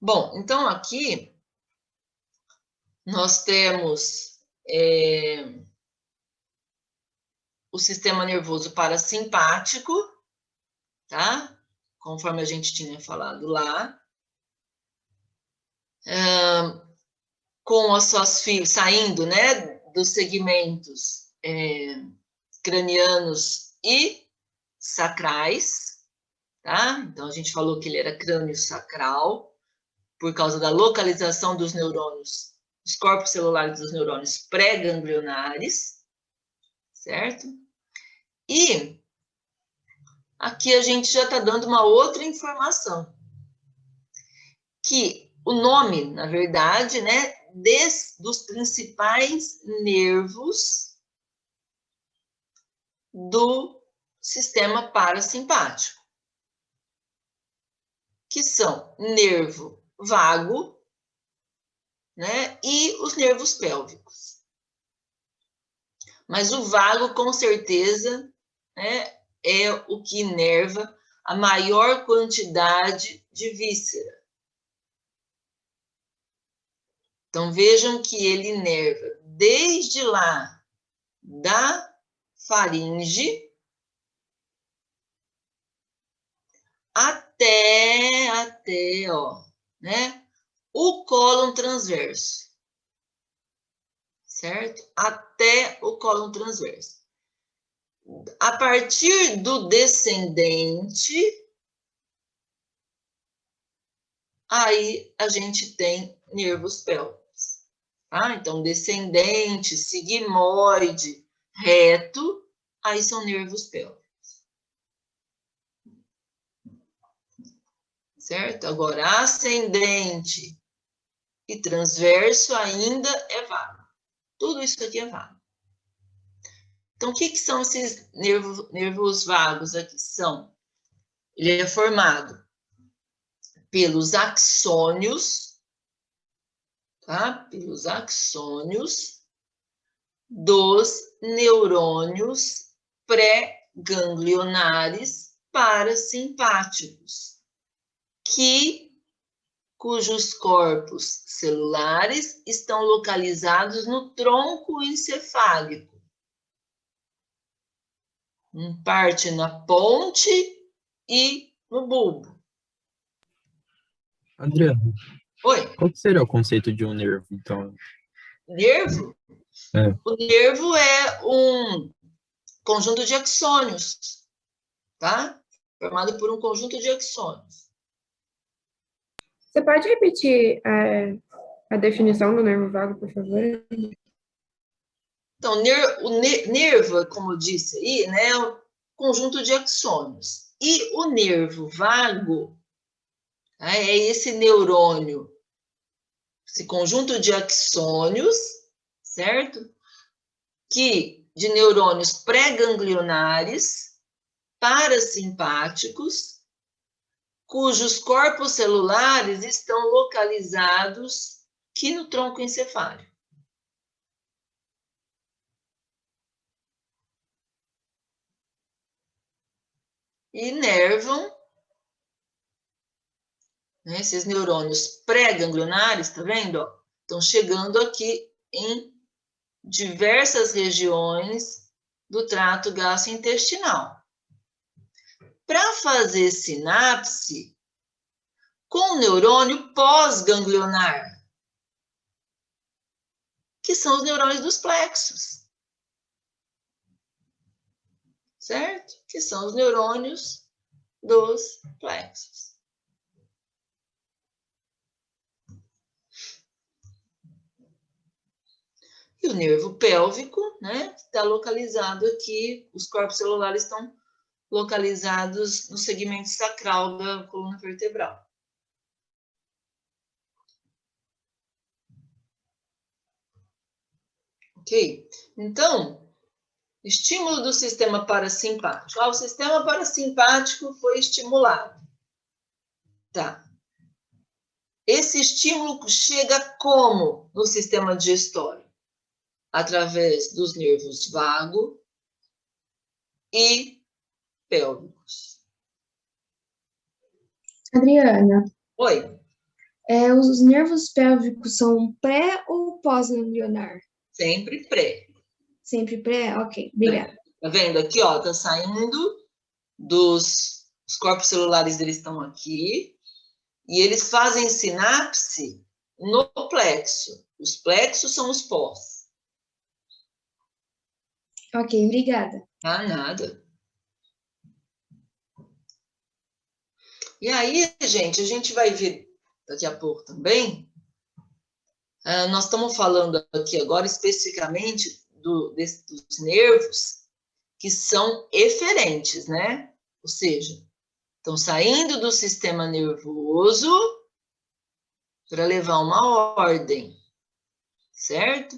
S1: Bom, então aqui nós temos o sistema nervoso parasimpático, tá? Conforme a gente tinha falado lá. Com as suas fibras saindo, né, dos segmentos cranianos e sacrais, tá? Então, a gente falou que ele era crânio sacral, por causa da localização dos neurônios, dos corpos celulares dos neurônios pré-ganglionares, certo? E aqui a gente já está dando uma outra informação, que o nome, na verdade, né, dos principais nervos do sistema parasimpático, que são nervo vago, né, e os nervos pélvicos. Mas o vago, com certeza, né, é o que inerva a maior quantidade de víscera. Então, vejam que ele inerva desde lá da faringe até, ó, né, o cólon transverso, certo? Até o cólon transverso. A partir do descendente, aí a gente tem nervos pélvicos, tá? Então, descendente, sigmoide, reto, aí são nervos pélvicos. Certo? Agora, ascendente e transverso ainda é vago. Tudo isso aqui é vago. Então, o que são esses nervos vagos aqui? Ele é formado pelos axônios, tá? Pelos axônios dos neurônios pré-ganglionares parasimpáticos, cujos corpos celulares estão localizados no tronco encefálico, em parte na ponte e no bulbo.
S4: Adriana,
S1: Oi?
S4: qual que seria o conceito de um nervo, então?
S1: Nervo?
S4: É.
S1: O nervo é um conjunto de axônios, tá? Formado por um conjunto de axônios.
S8: Você pode repetir a definição do nervo vago, por favor?
S1: Então, o nervo, como eu disse aí, né, é um conjunto de axônios. E o nervo vago, né, é esse neurônio, esse conjunto de axônios, certo? De neurônios pré-ganglionares, parasimpáticos, cujos corpos celulares estão localizados aqui no tronco encefálico. E inervam, né, esses neurônios pré-ganglionares, tá vendo? Ó, estão chegando aqui em diversas regiões do trato gastrointestinal. Para fazer sinapse com o neurônio pós-ganglionar, que são os neurônios dos plexos. Certo? Que são os neurônios dos plexos. E o nervo pélvico, né, está localizado aqui, os corpos celulares estão localizados no segmento sacral da coluna vertebral. Ok? Então, estímulo do sistema parasimpático. O sistema parasimpático foi estimulado. Tá. esse estímulo chega como no sistema digestório? Através dos nervos vago e pélvicos.
S7: Adriana,
S1: Oi,
S7: os nervos pélvicos são pré ou pós-ganglionar?
S1: sempre pré.
S7: Sempre pré? Ok, obrigada.
S1: Tá vendo aqui, ó, tá saindo os corpos celulares deles estão aqui, e eles fazem sinapse no plexo. Os plexos são os pós.
S7: Ok, obrigada.
S1: Ah, nada. E aí, gente, a gente vai ver daqui a pouco também. Nós estamos falando aqui agora especificamente dos nervos que são eferentes, né? Ou seja, estão saindo do sistema nervoso para levar uma ordem, certo?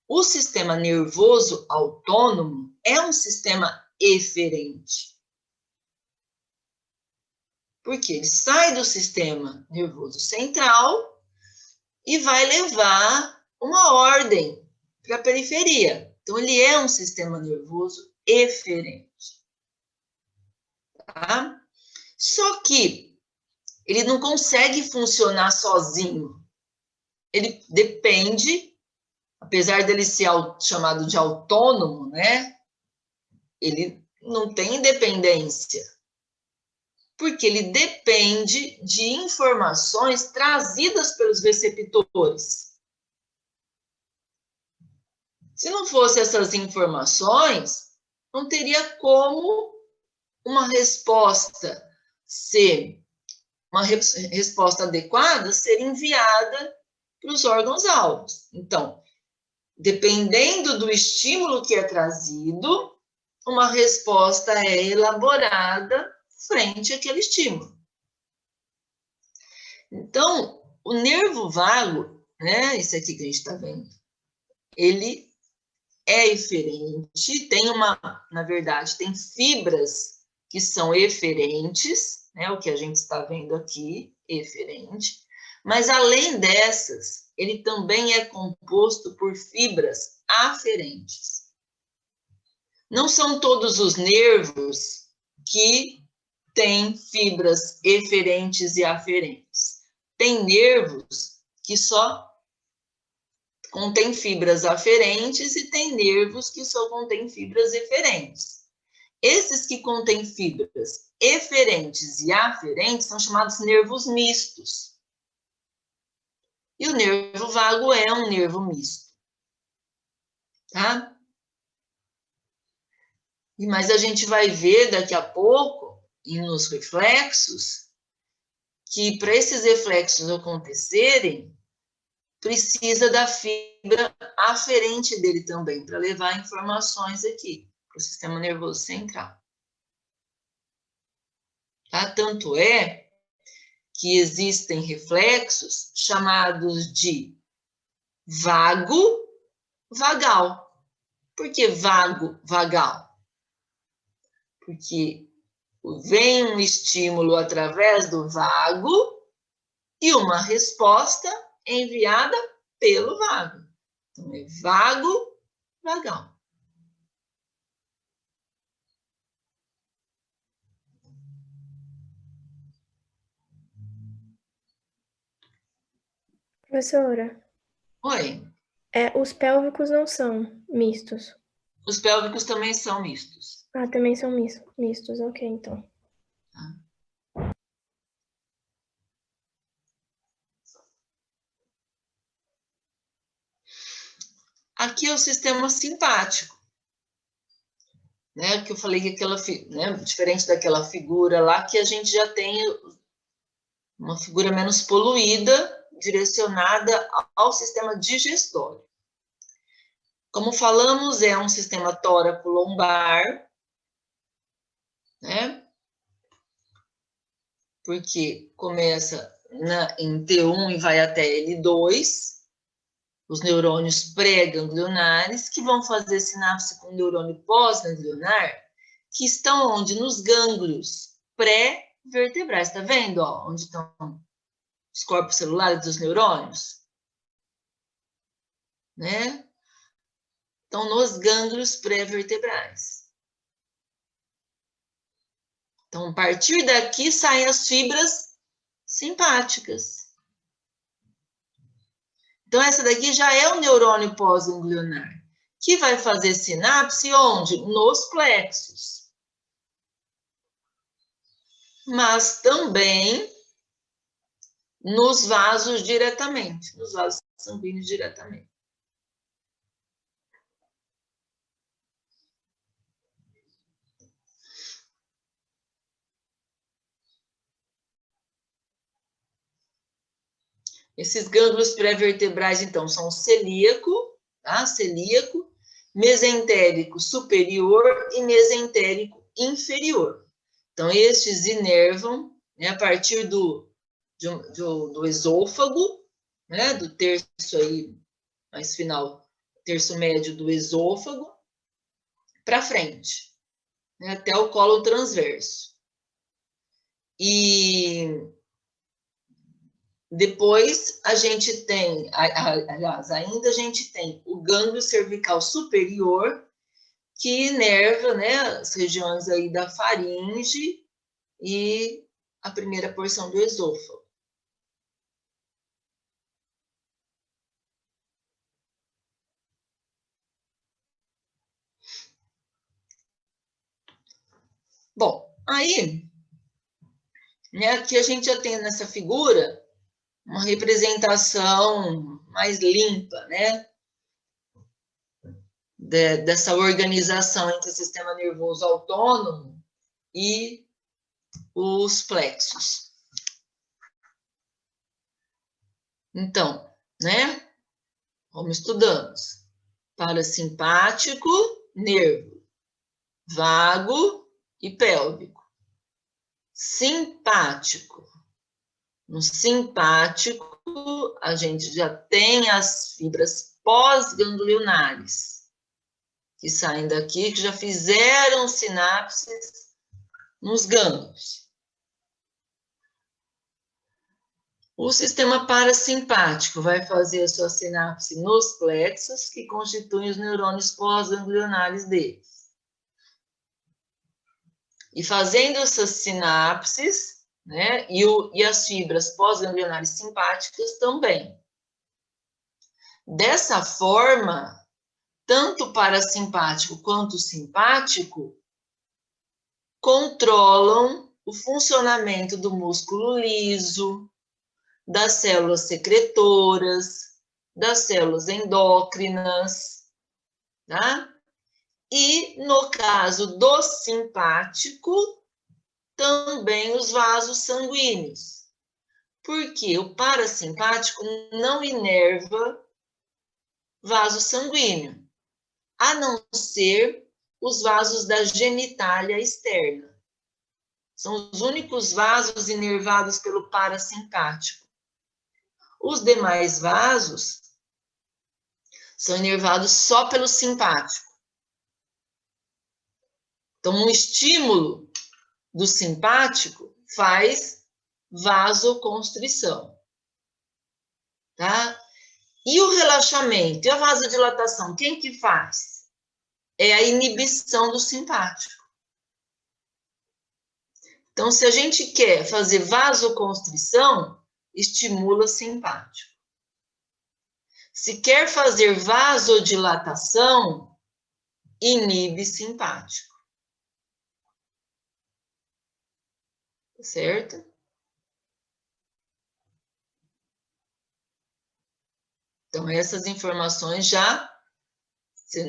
S1: O sistema nervoso autônomo é um sistema eferente. Porque ele sai do sistema nervoso central e vai levar uma ordem para a periferia. Então, ele é um sistema nervoso eferente. Tá? Só que ele não consegue funcionar sozinho. Ele depende, apesar dele ser chamado de autônomo, né? Ele não tem independência. Porque ele depende de informações trazidas pelos receptores. Se não fosse essas informações, não teria como uma resposta resposta adequada ser enviada para os órgãos-alvos. Então, dependendo do estímulo que é trazido, uma resposta é elaborada frente àquele estímulo. Então, o nervo vago, né, esse aqui que a gente está vendo, ele é eferente, na verdade, tem fibras que são eferentes, né, o que a gente está vendo aqui, eferente, mas além dessas, ele também é composto por fibras aferentes. Não são todos os nervos que têm fibras eferentes e aferentes. Tem nervos que só contêm fibras aferentes e tem nervos que só contêm fibras eferentes. Esses que contêm fibras eferentes e aferentes são chamados nervos mistos. E o nervo vago é um nervo misto. Tá? Mas a gente vai ver daqui a pouco, e nos reflexos, que para esses reflexos acontecerem, precisa da fibra aferente dele também, para levar informações aqui, para o sistema nervoso central. Tá? Tanto é que existem reflexos chamados de vago-vagal. Por que vago-vagal? Porque vem um estímulo através do vago e uma resposta enviada pelo vago. Então, é vago-vagal.
S5: Professora,
S1: Oi.
S5: os pélvicos não são mistos.
S1: Os pélvicos também são mistos.
S5: Ah, também são mistos. Ok, então.
S1: Aqui é o sistema simpático, né? Que eu falei que diferente daquela figura lá, que a gente já tem uma figura menos poluída, direcionada ao sistema digestório. Como falamos, é um sistema tóraco-lombar, né? Porque começa em T1 e vai até L2, os neurônios pré-ganglionares, que vão fazer sinapse com o neurônio pós-ganglionar, que estão onde? Nos gânglios pré-vertebrais. Está vendo? Ó, onde estão os corpos celulares dos neurônios? Né? Então, nos gânglios pré-vertebrais. Então, a partir daqui saem as fibras simpáticas. Então, essa daqui já é o neurônio pós-ganglionar, que vai fazer sinapse onde? Nos plexos. Mas também nos vasos diretamente, nos vasos sanguíneos diretamente. Esses gânglios pré-vertebrais, então, são o celíaco, tá? Celíaco, mesentérico superior e mesentérico inferior. Então, estes inervam, né, a partir do esôfago, né, do terço aí, mais final, terço médio do esôfago, para frente, né, até o colo transverso. E depois a gente tem, aliás, ainda a gente tem o gânglio cervical superior, que inerva, né, as regiões aí da faringe e a primeira porção do esôfago. Bom, aí, né, aqui a gente já tem nessa figura uma representação mais limpa, né, dessa organização entre o sistema nervoso autônomo e os plexos. Então, né, vamos estudando. Parasimpático, nervo, vago e pélvico. Simpático. No simpático, a gente já tem as fibras pós-ganglionares, que saem daqui, que já fizeram sinapses nos gânglios. O sistema parasimpático vai fazer a sua sinapse nos plexos, que constituem os neurônios pós-ganglionares deles. E fazendo essas sinapses, né, e as fibras pós-ganglionares simpáticas também. Dessa forma, tanto o parasimpático quanto o simpático controlam o funcionamento do músculo liso, das células secretoras, das células endócrinas, tá? E, no caso do simpático, também os vasos sanguíneos, porque o parasimpático não inerva vaso sanguíneo, a não ser os vasos da genitália externa. São os únicos vasos inervados pelo parasimpático. Os demais vasos são inervados só pelo simpático. Então, um estímulo do simpático faz vasoconstrição, tá? E o relaxamento e a vasodilatação, quem que faz? É a inibição do simpático. Então, se a gente quer fazer vasoconstrição, estimula simpático. Se quer fazer vasodilatação, inibe simpático. Certo? Então, essas informações já,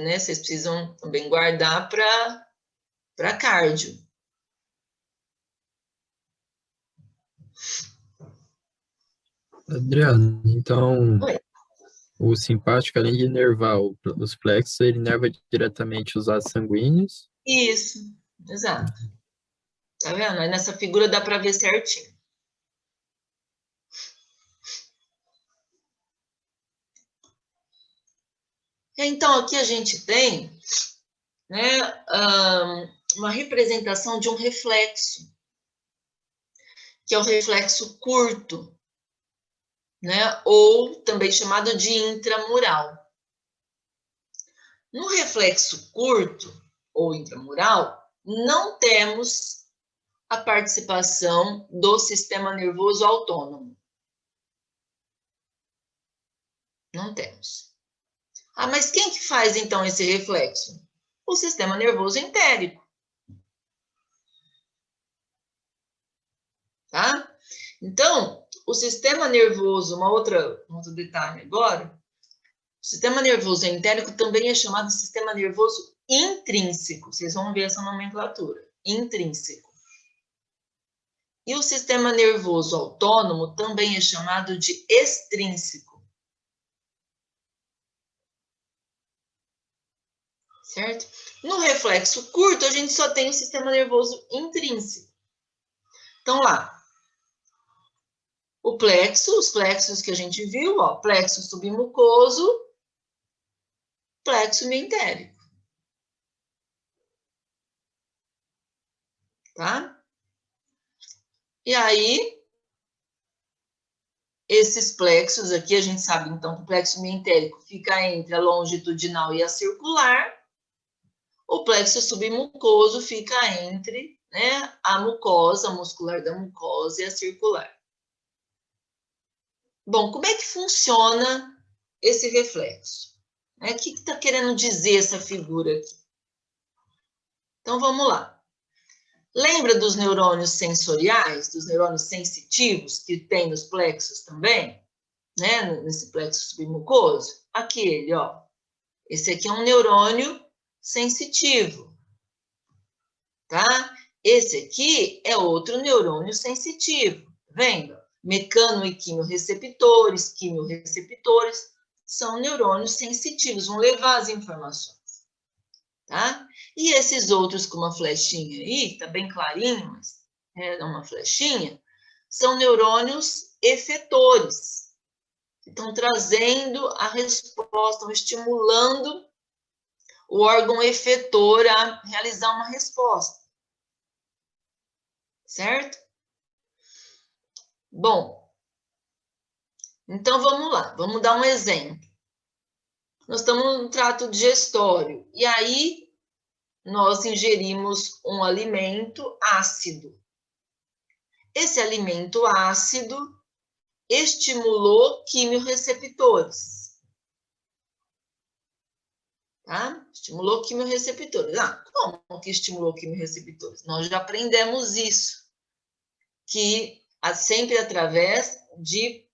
S1: né, vocês precisam também guardar para cardio.
S4: Adriano, então,
S1: Oi.
S4: o simpático, além de inervar os plexos, ele inerva diretamente os vasos sanguíneos.
S1: Isso, exato. Tá vendo? Aí nessa figura dá para ver certinho. Então, aqui a gente tem, né, uma representação de um reflexo, que é o reflexo curto, né? Ou também chamado de intramural. No reflexo curto ou intramural, não temos a participação do sistema nervoso autônomo. Não temos. Ah, mas quem que faz então esse reflexo? O sistema nervoso entérico. Tá? Então, o sistema nervoso, um outro detalhe agora, o sistema nervoso entérico também é chamado de sistema nervoso intrínseco. Vocês vão ver essa nomenclatura. Intrínseco. E o sistema nervoso autônomo também é chamado de extrínseco. Certo? No reflexo curto, a gente só tem o sistema nervoso intrínseco. Então, lá, o plexo, os plexos que a gente viu, ó, plexo submucoso, plexo meentérico. Tá? E aí, esses plexos aqui, a gente sabe, então, que o plexo meentérico fica entre a longitudinal e a circular. O plexo submucoso fica entre, né, a mucosa, a muscular da mucosa e a circular. Bom, como é que funciona esse reflexo? O que está querendo dizer essa figura aqui? Então, vamos lá. Lembra dos neurônios sensoriais, dos neurônios sensitivos que tem nos plexos também? Né? Nesse plexo submucoso? Aquele, ó. Esse aqui é um neurônio sensitivo, tá? Esse aqui é outro neurônio sensitivo, tá vendo? Mecano e quimiorreceptores são neurônios sensitivos, vão levar as informações, tá? E esses outros com uma flechinha aí, tá bem clarinho, mas é uma flechinha, são neurônios efetores, que estão trazendo a resposta, estão estimulando o órgão efetor a realizar uma resposta. Certo? Bom, então vamos lá, vamos dar um exemplo. Nós estamos no trato digestório, e aí nós ingerimos um alimento ácido. Esse alimento ácido estimulou quimiorreceptores. Tá? Estimulou quimiorreceptores. Ah, como que estimulou quimiorreceptores? Nós já aprendemos isso, que sempre através de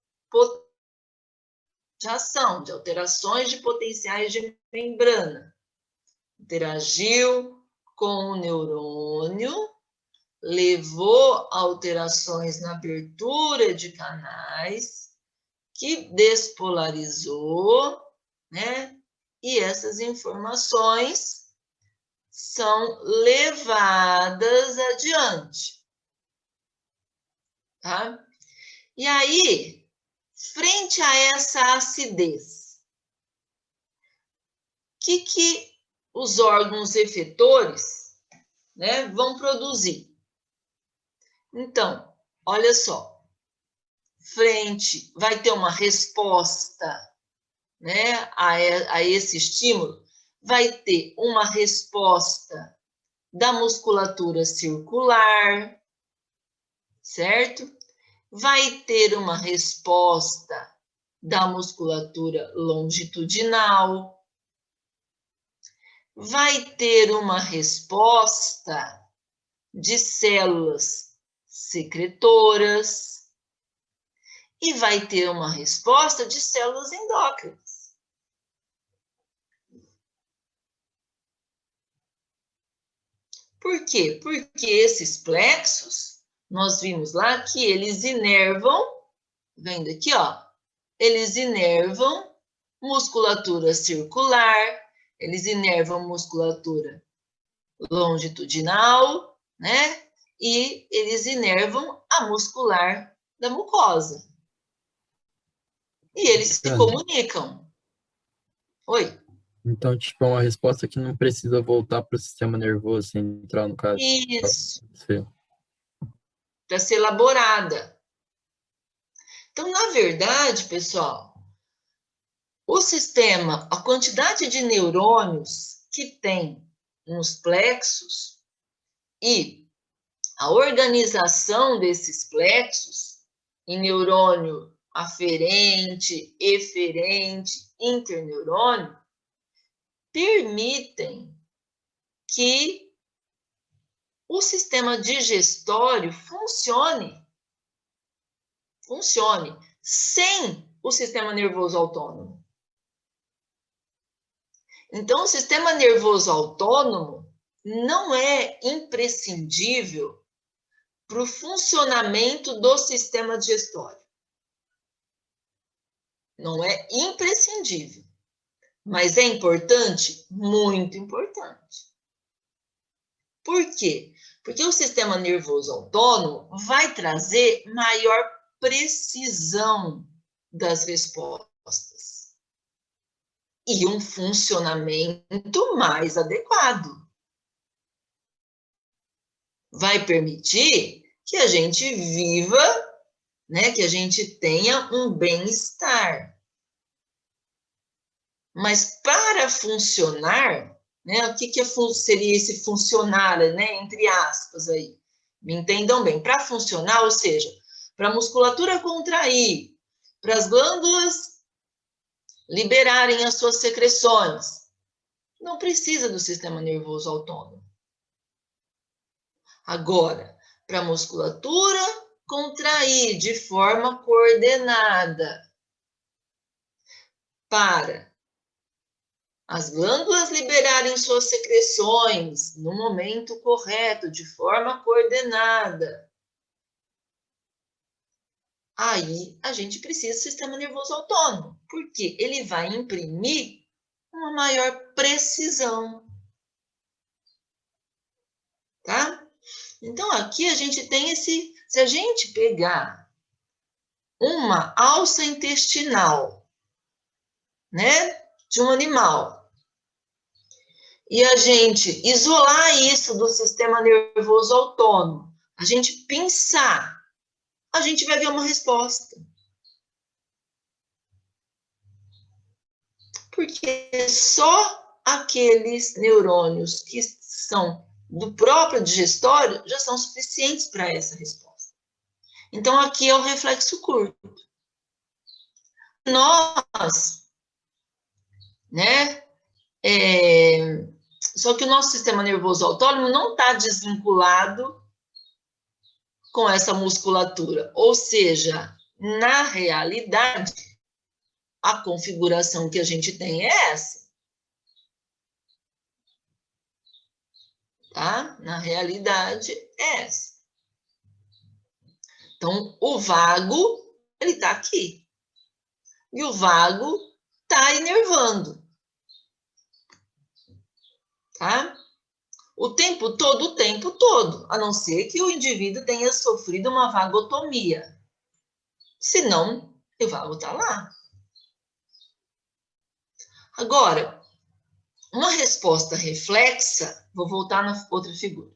S1: ação, de alterações de potenciais de membrana. Interagiu com o neurônio, levou a alterações na abertura de canais, que despolarizou, né? E essas informações são levadas adiante. Tá? E aí, frente a essa acidez, o que os órgãos efetores, né, vão produzir? Então, olha só, vai ter uma resposta, né, a esse estímulo, vai ter uma resposta da musculatura circular, certo? Vai ter uma resposta da musculatura longitudinal, vai ter uma resposta de células secretoras e vai ter uma resposta de células endócrinas. Por quê? Porque esses plexos, nós vimos lá que eles inervam, vendo aqui, ó, eles inervam musculatura circular, eles inervam musculatura longitudinal, né? E eles inervam a muscular da mucosa. E eles se comunicam. Oi?
S4: Então, tipo, é uma resposta que não precisa voltar para o sistema nervoso central, no caso.
S1: Isso.
S4: Sim.
S1: Para ser elaborada. Então, na verdade, pessoal, o sistema, a quantidade de neurônios que tem nos plexos e a organização desses plexos em neurônio aferente, eferente, interneurônio, permitem que o sistema digestório funcione sem o sistema nervoso autônomo. Então, o sistema nervoso autônomo não é imprescindível para o funcionamento do sistema digestório. Não é imprescindível, mas é importante? Muito importante. Por quê? Porque o sistema nervoso autônomo vai trazer maior precisão das respostas e um funcionamento mais adequado. Vai permitir que a gente viva, né, que a gente tenha um bem-estar. Mas para funcionar, né, o que seria esse funcionar, né, entre aspas aí? Me entendam bem. Para funcionar, ou seja, para a musculatura contrair, para as glândulas liberarem as suas secreções, não precisa do sistema nervoso autônomo. Agora, para a musculatura contrair de forma coordenada, para as glândulas liberarem suas secreções no momento correto, de forma coordenada, aí a gente precisa do sistema nervoso autônomo, porque ele vai imprimir uma maior precisão. Tá? Então, aqui a gente tem esse... Se a gente pegar uma alça intestinal, né, de um animal, e a gente isolar isso do sistema nervoso autônomo, a gente pensar, a gente vai ver uma resposta. Porque só aqueles neurônios que são do próprio digestório já são suficientes para essa resposta. Então, aqui é o reflexo curto. Nós, né, só que o nosso sistema nervoso autônomo não está desvinculado com essa musculatura. Ou seja, na realidade, a configuração que a gente tem é essa. Tá? Na realidade, é essa. Então, o vago, ele está aqui. E o vago está inervando. Tá? O tempo todo, a não ser que o indivíduo tenha sofrido uma vagotomia. Senão, o vago está lá. Agora, uma resposta reflexa, vou voltar na outra figura.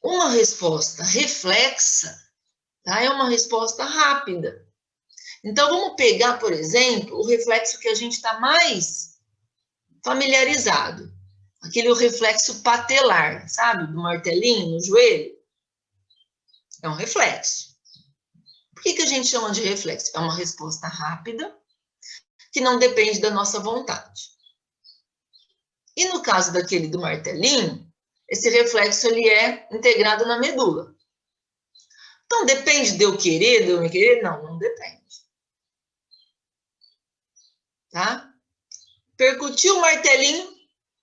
S1: Uma resposta reflexa, tá, é uma resposta rápida. Então, vamos pegar, por exemplo, o reflexo que a gente está mais familiarizado. Aquele reflexo patelar, sabe? Do martelinho no joelho. É um reflexo. Por que a gente chama de reflexo? É uma resposta rápida, que não depende da nossa vontade. E no caso daquele do martelinho, esse reflexo ele é integrado na medula. Então, depende de eu querer, de eu não querer? Não, não depende. Tá? Percutiu o martelinho,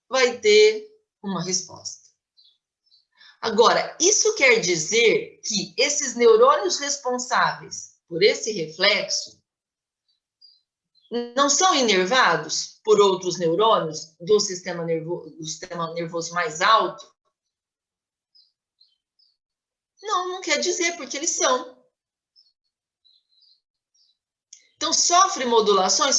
S1: vai ter uma resposta. Agora, isso quer dizer que esses neurônios responsáveis por esse reflexo não são inervados por outros neurônios do sistema nervoso mais alto? Não, não quer dizer, porque eles são. Então, sofre modulações?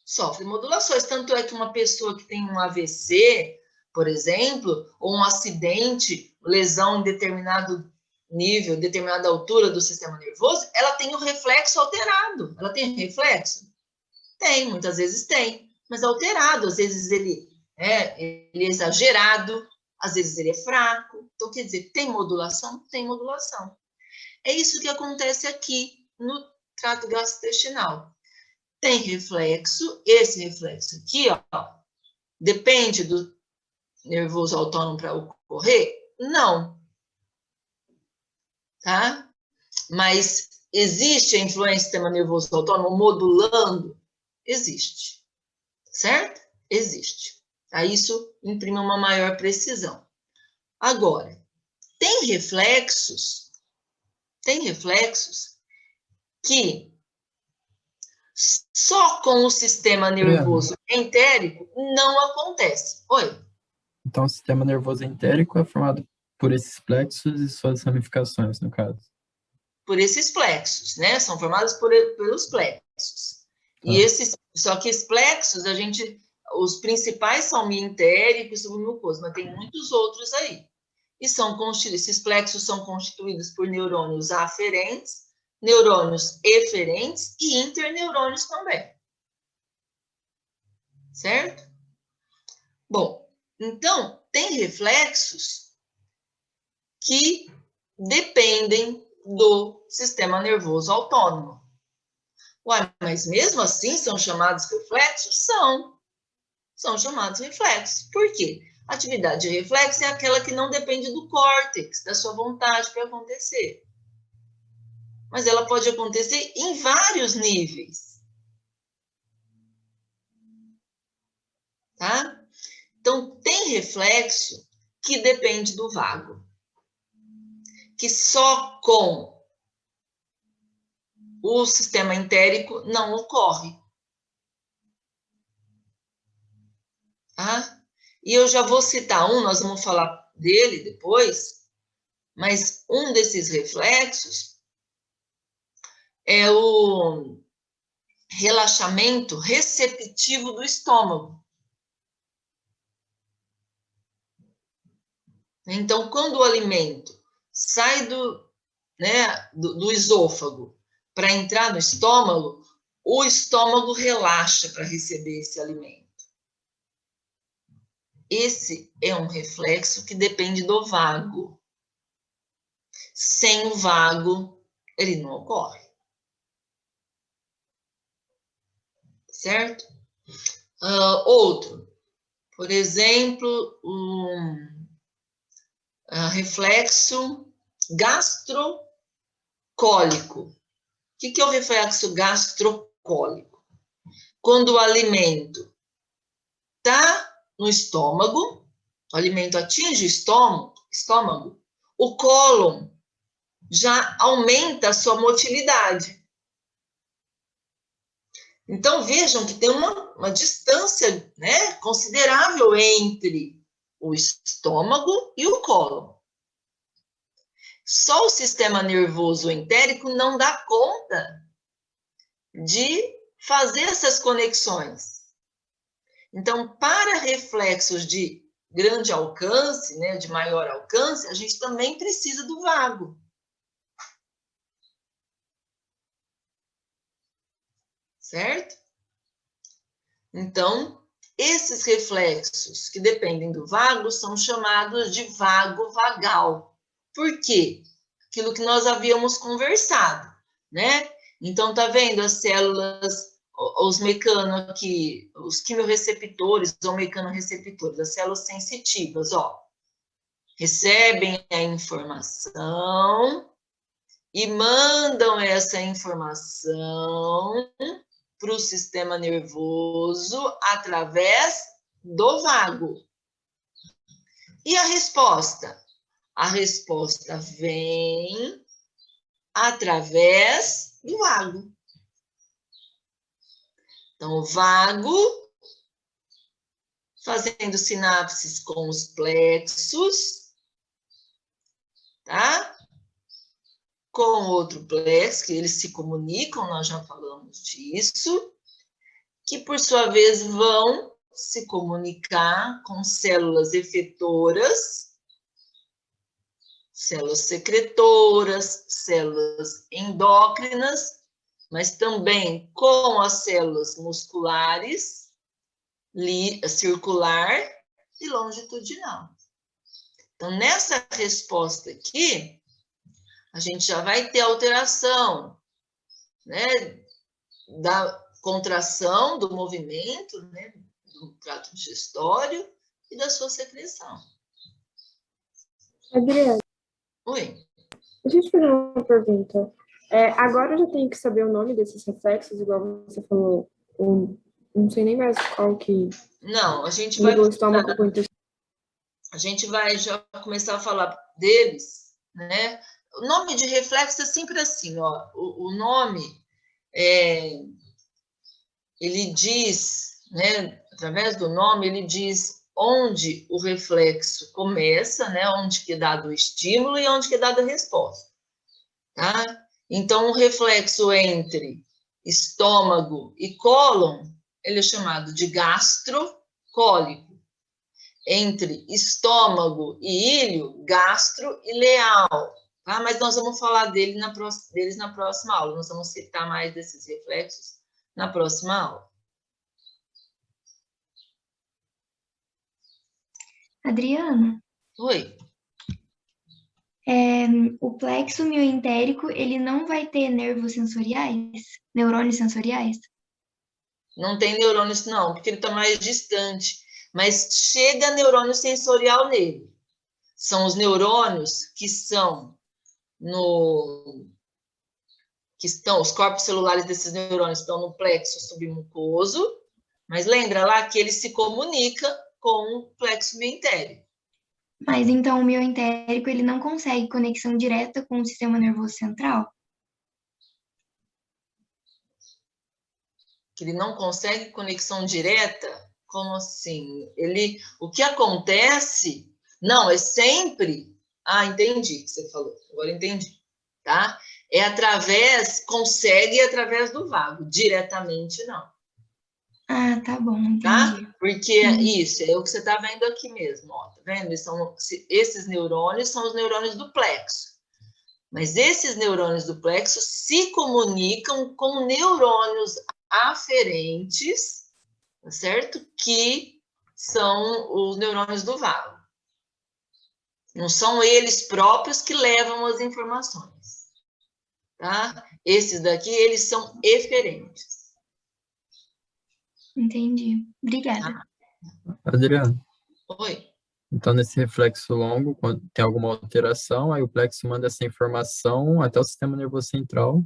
S1: Sofre modulações. Tanto é que uma pessoa que tem um AVC, por exemplo, ou um acidente, lesão em determinado nível, determinada altura do sistema nervoso, ela tem o reflexo alterado. Ela tem reflexo? Tem, muitas vezes tem, mas alterado. Às vezes ele é exagerado, às vezes ele é fraco. Então, quer dizer, tem modulação? Tem modulação. É isso que acontece aqui no trato gastrointestinal. Tem reflexo, esse reflexo aqui, ó, depende do nervoso autônomo para ocorrer? Não. Tá? Mas existe a influência do sistema nervoso autônomo modulando? Existe. Certo? Existe. Tá? Isso imprime uma maior precisão. Agora, tem reflexos que só com o sistema nervoso entérico não acontece. Oi?
S4: Então, o sistema nervoso entérico é formado por esses plexos e suas ramificações, no caso.
S1: Por esses plexos, né? São formados pelos plexos. E só que esses plexos, os principais são mientérico e submucoso, mas tem muitos outros aí. E esses plexos são constituídos por neurônios aferentes, neurônios eferentes e interneurônios também. Certo? Bom, então, tem reflexos que dependem do sistema nervoso autônomo. Ué, mas mesmo assim são chamados reflexos? São chamados reflexos. Por quê? A atividade de reflexo é aquela que não depende do córtex, da sua vontade para acontecer. Mas ela pode acontecer em vários níveis. Tá? Então, tem reflexo que depende do vago, que só com o sistema entérico não ocorre. Tá? E eu já vou citar nós vamos falar dele depois, mas um desses reflexos é o relaxamento receptivo do estômago. Então, quando o alimento sai do esôfago para entrar no estômago, o estômago relaxa para receber esse alimento. Esse é um reflexo que depende do vago. Sem o vago, ele não ocorre. Certo? Outro, por exemplo, reflexo gastrocólico. O que é o reflexo gastrocólico? Quando o alimento está no estômago, o alimento atinge o estômago, o cólon já aumenta a sua motilidade. Então, vejam que tem uma distância, né, considerável entre o estômago e o cólon. Só o sistema nervoso entérico não dá conta de fazer essas conexões. Então, para reflexos de grande alcance, né, de maior alcance, a gente também precisa do vago. Certo? Então, esses reflexos que dependem do vago são chamados de vago-vagal. Por quê? Aquilo que nós havíamos conversado, né? Então, tá vendo as células, os quimiorreceptores ou mecanorreceptores, as células sensitivas, ó, recebem a informação e mandam essa informação para o sistema nervoso através do vago. E a resposta? A resposta vem através do vago. Então, o vago, fazendo sinapses com os plexos, tá? Com outro plexo, que eles se comunicam, nós já falamos disso, que por sua vez vão se comunicar com células efetoras, células secretoras, células endócrinas, mas também com as células musculares, circular e longitudinal. Então, nessa resposta aqui, a gente já vai ter alteração, né, da contração do movimento, né, do trato digestório e da sua secreção.
S8: Adriana,
S1: Oi.
S8: deixa eu te fazer uma pergunta. Agora eu já tenho que saber o nome desses reflexos, igual você falou, não sei nem mais qual que...
S1: Não, a gente vai já começar a falar deles, né? O nome de reflexo é sempre assim, ó. O nome, ele diz, né? Através do nome, ele diz onde o reflexo começa, né? Onde que é dado o estímulo e onde que é dada a resposta, tá? Então, o reflexo entre estômago e cólon, ele é chamado de gastrocólico. Entre estômago e íleo, gastroileal, tá? Mas nós vamos falar deles na próxima aula, nós vamos citar mais desses reflexos na próxima aula.
S7: Adriana,
S1: Oi.
S7: o plexo mioentérico, ele não vai ter nervos sensoriais? Neurônios sensoriais?
S1: Não tem neurônios, não, porque ele está mais distante. Mas chega neurônio sensorial nele. São os neurônios que estão, os corpos celulares desses neurônios estão no plexo submucoso, mas lembra lá que ele se comunica com o plexo mioentérico.
S7: Mas então o mioentérico, ele não consegue conexão direta com o sistema nervoso central?
S1: Que ele não consegue conexão direta? Como assim? O que acontece? Não, é sempre... Ah, entendi o que você falou. Agora entendi, tá? Consegue através do vago. Diretamente, não.
S7: Ah, tá bom, entendi.
S1: Tá? Porque isso, é o que você está vendo aqui mesmo, ó. Tá vendo? Esses neurônios são os neurônios do plexo. Mas esses neurônios do plexo se comunicam com neurônios aferentes, tá certo? Que são os neurônios do vago. Não são eles próprios que levam as informações, tá? Esses daqui, eles são eferentes.
S7: Entendi. Obrigada.
S4: Adriano,
S1: Oi.
S4: então nesse reflexo longo, quando tem alguma alteração, aí o plexo manda essa informação até o sistema nervoso central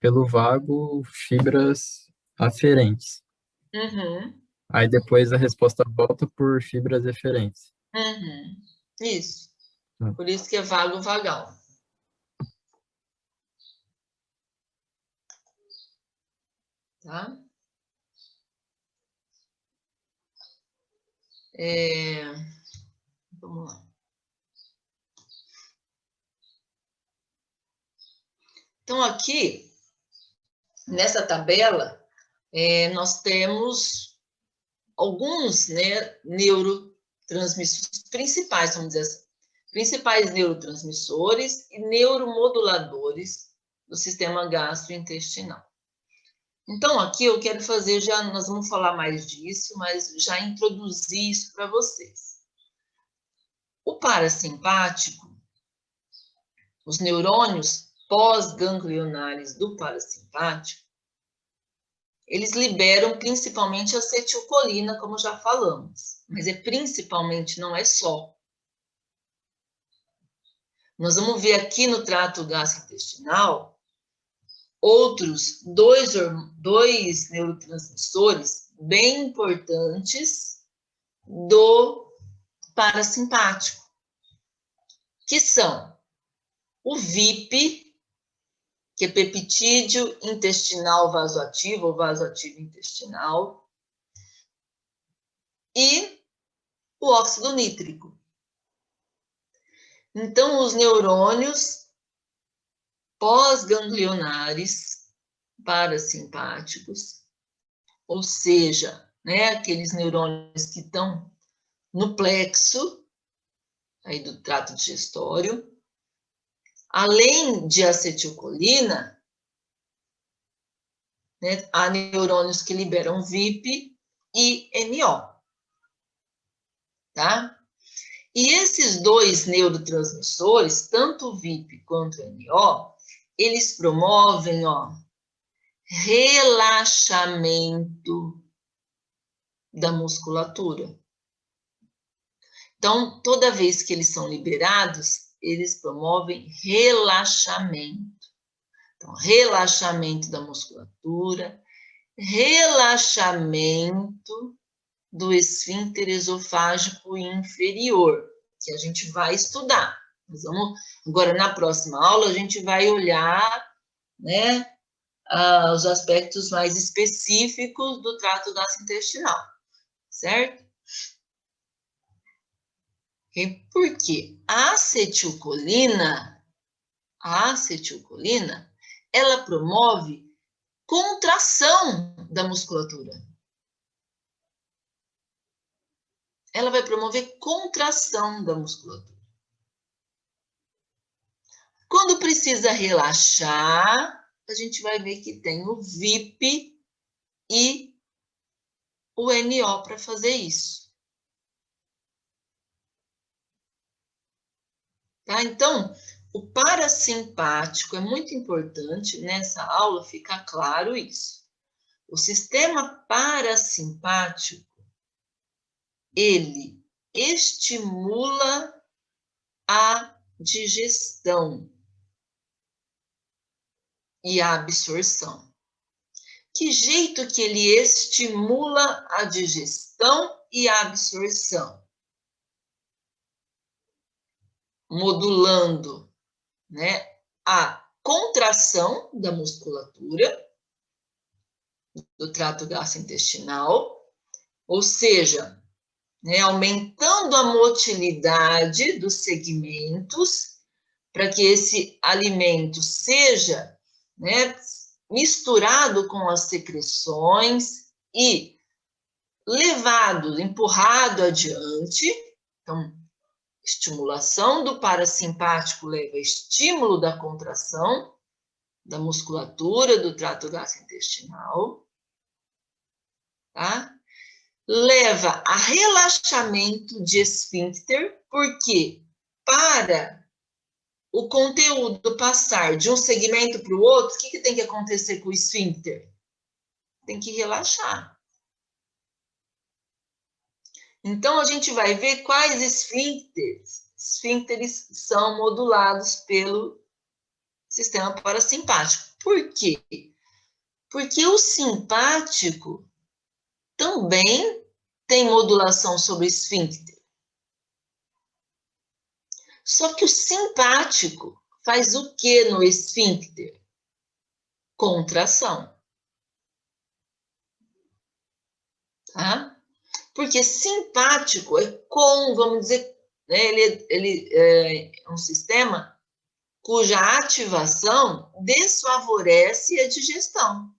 S4: pelo vago, fibras aferentes.
S1: Uhum.
S4: Aí depois a resposta volta por fibras eferentes.
S1: Uhum. Isso. Por isso que é vago vagal. Tá? Vamos lá. Então, aqui, nessa tabela, nós temos alguns, né, neurotransmissores principais, vamos dizer assim, principais neurotransmissores e neuromoduladores do sistema gastrointestinal. Então, aqui eu quero fazer, nós vamos falar mais disso, mas já introduzir isso para vocês. O parasimpático, os neurônios pós-ganglionares do parasimpático, eles liberam principalmente acetilcolina, como já falamos, mas principalmente, não é só. Nós vamos ver aqui no trato gastrointestinal outros dois neurotransmissores bem importantes do parasimpático, que são o VIP, que é peptídeo intestinal vasoativo, ou vasoativo intestinal, e o óxido nítrico. Então, os neurônios pós-ganglionares parasimpáticos, ou seja, né, aqueles neurônios que estão no plexo aí do trato digestório, Além de acetilcolina, né, há neurônios que liberam VIP e NO, tá? E esses dois neurotransmissores, tanto o VIP quanto o NO, eles promovem, ó, relaxamento da musculatura. Então, toda vez que eles são liberados, eles promovem relaxamento. Então, relaxamento da musculatura, relaxamento do esfíncter esofágico inferior, que a gente vai estudar. Nós vamos, agora, na próxima aula, a gente vai olhar, né, os aspectos mais específicos do trato gastrointestinal, certo? E por quê? A acetilcolina, ela promove contração da musculatura. Ela vai promover contração da musculatura. Quando precisa relaxar, a gente vai ver que tem o VIP e o NO para fazer isso. Tá? Então, o parasimpático é muito importante nessa aula ficar claro isso. O sistema parasimpático, ele estimula a digestão e a absorção. Que jeito que ele estimula a digestão e a absorção? Modulando, né, a contração da musculatura do trato gastrointestinal, ou seja, né, aumentando a motilidade dos segmentos para que esse alimento seja, né, misturado com as secreções e levado, empurrado adiante. Então, estimulação do parasimpático leva a estímulo da contração da musculatura do trato gastrointestinal, tá? Leva a relaxamento de esfíncter, porque para o conteúdo passar de um segmento para o outro, o que tem que acontecer com o esfíncter? Tem que relaxar. Então, a gente vai ver quais esfíncteres são modulados pelo sistema parasimpático. Por quê? Porque o simpático também tem modulação sobre o esfíncter. Só que o simpático faz o que no esfíncter? Contração. Tá? Porque simpático é vamos dizer, né, ele é um sistema cuja ativação desfavorece a digestão.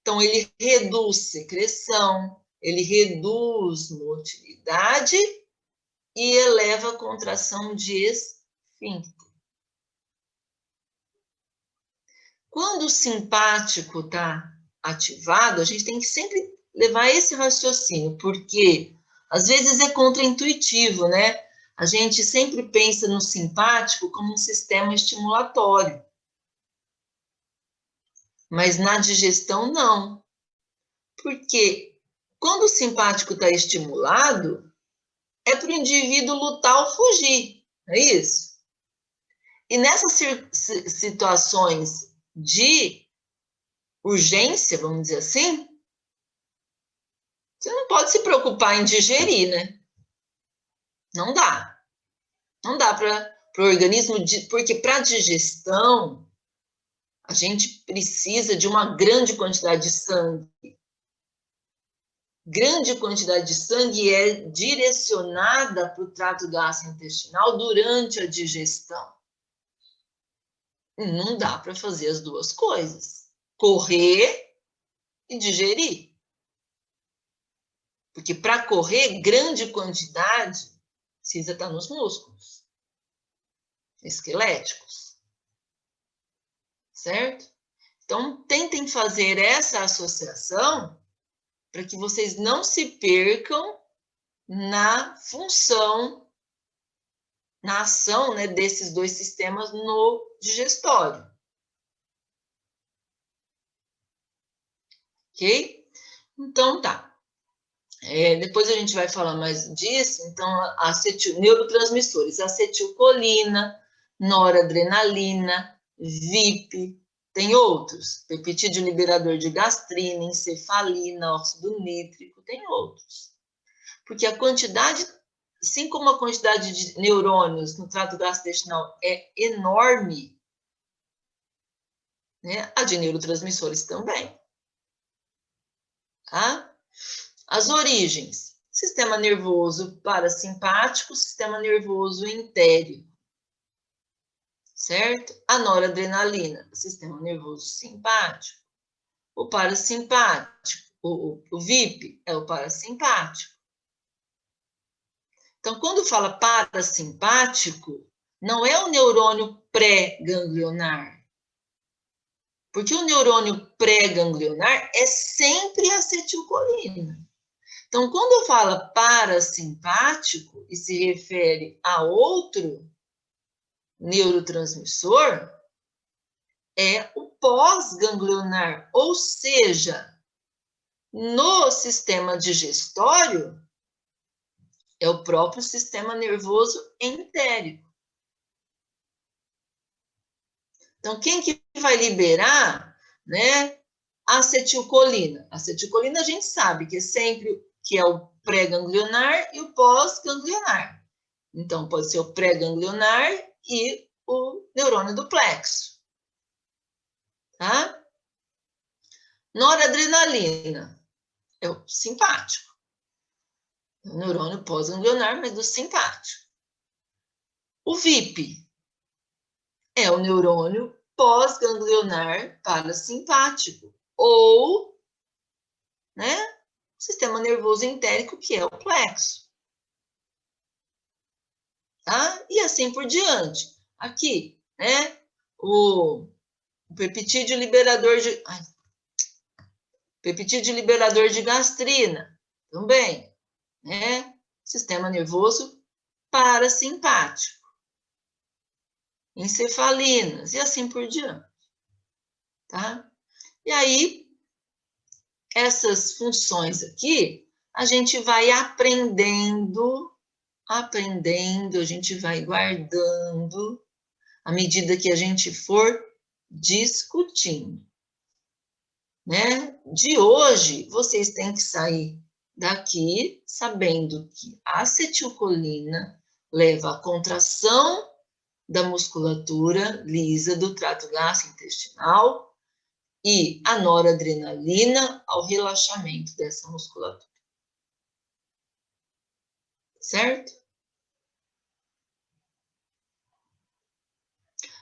S1: Então, ele reduz secreção, ele reduz motilidade e eleva a contração de esfíncter. Quando o simpático está ativado, a gente tem que sempre levar esse raciocínio, porque às vezes é contraintuitivo, né? A gente sempre pensa no simpático como um sistema estimulatório. Mas na digestão, não. Porque quando o simpático está estimulado, é para o indivíduo lutar ou fugir, não é isso? E nessas situações de urgência, vamos dizer assim, você não pode se preocupar em digerir, né? Não dá. Não dá para o organismo, porque para a digestão, a gente precisa de uma grande quantidade de sangue. Grande quantidade de sangue é direcionada para o trato gastrointestinal durante a digestão. Não dá para fazer as duas coisas. Correr e digerir. Porque para correr, grande quantidade precisa estar nos músculos esqueléticos. certo? Então, tentem fazer essa associação para que vocês não se percam na função, na ação, né, desses dois sistemas no digestório. Ok? Então, tá. Depois a gente vai falar mais disso. Então, neurotransmissores, acetilcolina, noradrenalina, VIP, tem outros, peptídeo liberador de gastrina, encefalina, óxido nítrico, tem outros. Porque a quantidade, assim como a quantidade de neurônios no trato gastrointestinal é enorme, né, a de neurotransmissores também. Tá? As origens: sistema nervoso parasimpático, sistema nervoso entérico, certo? A noradrenalina, sistema nervoso simpático. O parasimpático, o VIP é o parasimpático. Então, quando fala parasimpático, não é o neurônio pré-ganglionar. Porque o neurônio pré-ganglionar é sempre acetilcolina. Então, quando eu falo parasimpático e se refere a outro neurotransmissor, é o pós-ganglionar, ou seja, no sistema digestório, é o próprio sistema nervoso entérico. Então, quem que vai liberar, né, a acetilcolina? A acetilcolina a gente sabe que é sempre que é o pré-ganglionar e o pós-ganglionar. Então, pode ser o pré-ganglionar e o neurônio do plexo. Tá? Noradrenalina é o simpático. O neurônio pós-ganglionar, mas do simpático. O VIP é o neurônio pós-ganglionar parasimpático, ou, né, sistema nervoso entérico, que é o plexo. Tá? E assim por diante. Aqui, né, o peptídeo liberador de gastrina, também, né, sistema nervoso parasimpático. Encefalinas, e assim por diante. Tá? E aí, essas funções aqui, a gente vai aprendendo, a gente vai guardando, à medida que a gente for discutindo. Né? De hoje, vocês têm que sair daqui sabendo que a acetilcolina leva à contração da musculatura lisa do trato gastrointestinal e a noradrenalina ao relaxamento dessa musculatura. Certo?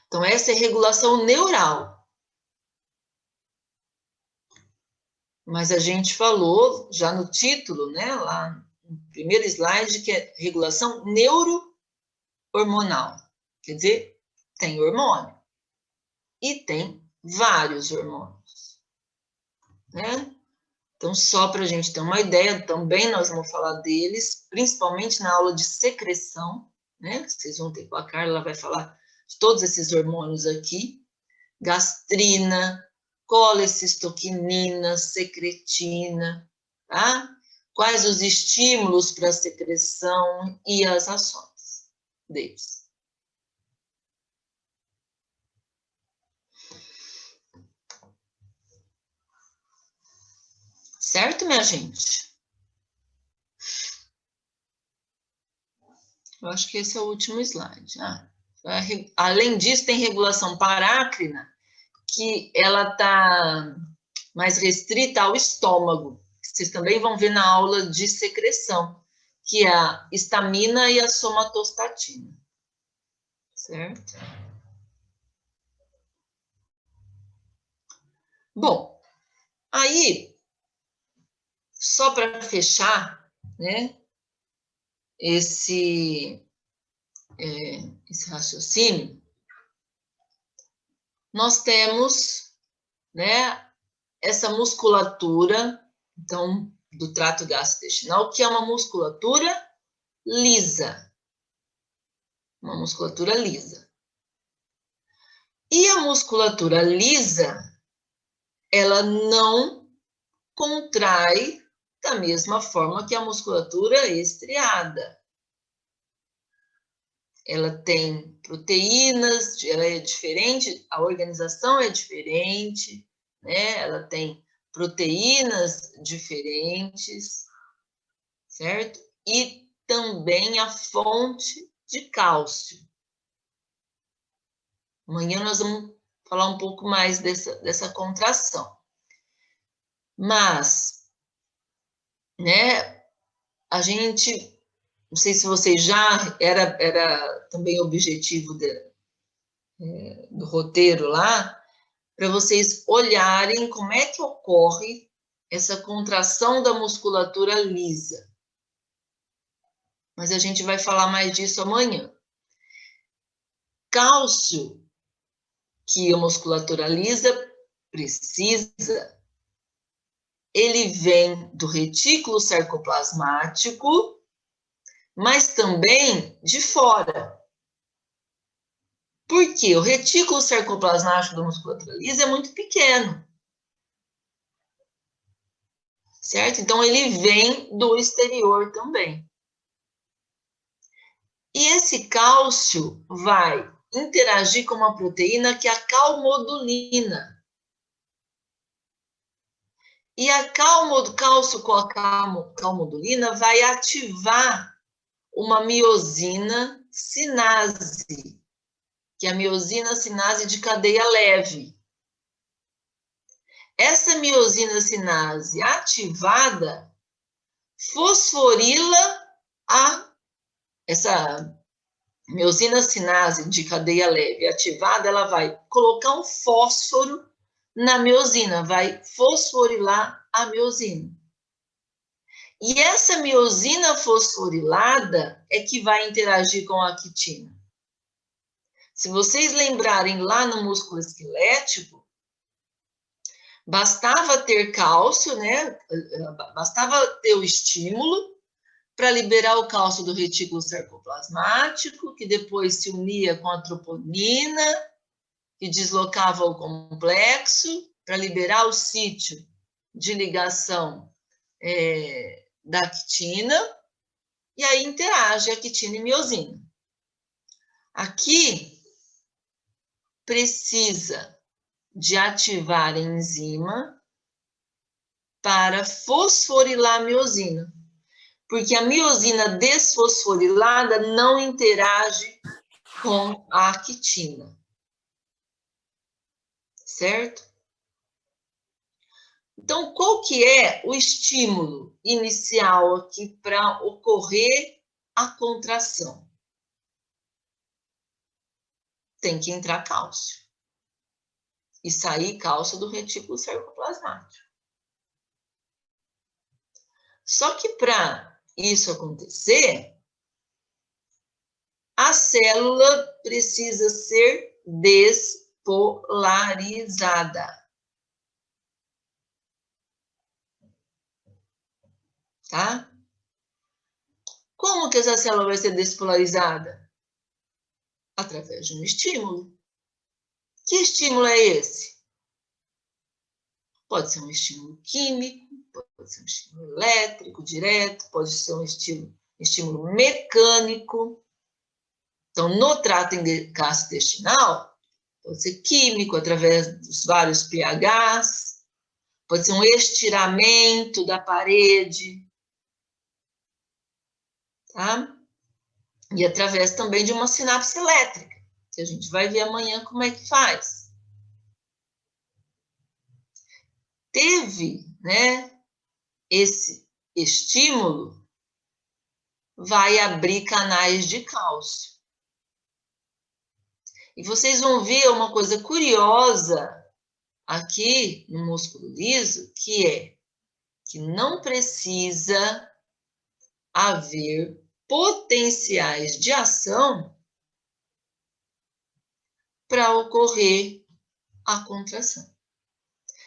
S1: Então, essa é regulação neural. Mas a gente falou já no título, né, lá no primeiro slide, que é regulação neurohormonal. Quer dizer, tem hormônio. E tem vários hormônios. Né? Então, só para a gente ter uma ideia, também nós vamos falar deles, principalmente na aula de secreção, né? Vocês vão ter com a Carla, ela vai falar de todos esses hormônios aqui. Gastrina, colecistoquinina, secretina, tá? Quais os estímulos para a secreção e as ações deles. Certo, minha gente? Eu acho que esse é o último slide. Além disso, tem regulação parácrina, que ela está mais restrita ao estômago. Vocês também vão ver na aula de secreção, que é a histamina e a somatostatina. Certo? Bom, aí, só para fechar, né, esse raciocínio, nós temos, né, essa musculatura, então, do trato gastrointestinal, que é uma musculatura lisa. Uma musculatura lisa. E a musculatura lisa, ela não contrai da mesma forma que a musculatura estriada. Ela tem proteínas, ela é diferente, a organização é diferente, né? Ela tem proteínas diferentes, certo? E também a fonte de cálcio. Amanhã nós vamos falar um pouco mais dessa contração. Mas, né, a gente, não sei se vocês já, era também objetivo do roteiro lá, para vocês olharem como é que ocorre essa contração da musculatura lisa. Mas a gente vai falar mais disso amanhã. Cálcio, que a musculatura lisa precisa, ele vem do retículo sarcoplasmático, mas também de fora. Por quê? O retículo sarcoplasmático da musculatura lisa é muito pequeno. Certo? Então, ele vem do exterior também. E esse cálcio vai interagir com uma proteína que é a calmodulina. E cálcio com a calmodulina vai ativar uma miosina sinase, que é a miosina sinase de cadeia leve. Essa miosina sinase ativada fosforila essa miosina sinase de cadeia leve ativada, ela vai colocar um fósforo na miosina, vai fosforilar a miosina. E essa miosina fosforilada é que vai interagir com a quitina. Se vocês lembrarem lá no músculo esquelético, bastava ter cálcio, né? Bastava ter o estímulo para liberar o cálcio do retículo sarcoplasmático, que depois se unia com a troponina, que deslocava o complexo, para liberar o sítio de ligação da quitina, e aí interage a quitina e miosina. Aqui precisa de ativar a enzima para fosforilar a miosina, porque a miosina desfosforilada não interage com a quitina. Certo? Então, qual que é o estímulo inicial aqui para ocorrer a contração? Tem que entrar cálcio e sair cálcio do retículo sarcoplasmático. Só que para isso acontecer, a célula precisa ser despolarizada. Tá? Como que essa célula vai ser despolarizada? Através de um estímulo. Que estímulo é esse? Pode ser um estímulo químico, pode ser um estímulo elétrico direto, pode ser um estímulo mecânico. Então, no trato gastrointestinal, pode ser químico, através dos vários pHs, pode ser um estiramento da parede, tá? E através também de uma sinapse elétrica, que a gente vai ver amanhã como é que faz. Teve, né, esse estímulo, vai abrir canais de cálcio. E vocês vão ver uma coisa curiosa aqui no músculo liso, que é que não precisa haver potenciais de ação para ocorrer a contração.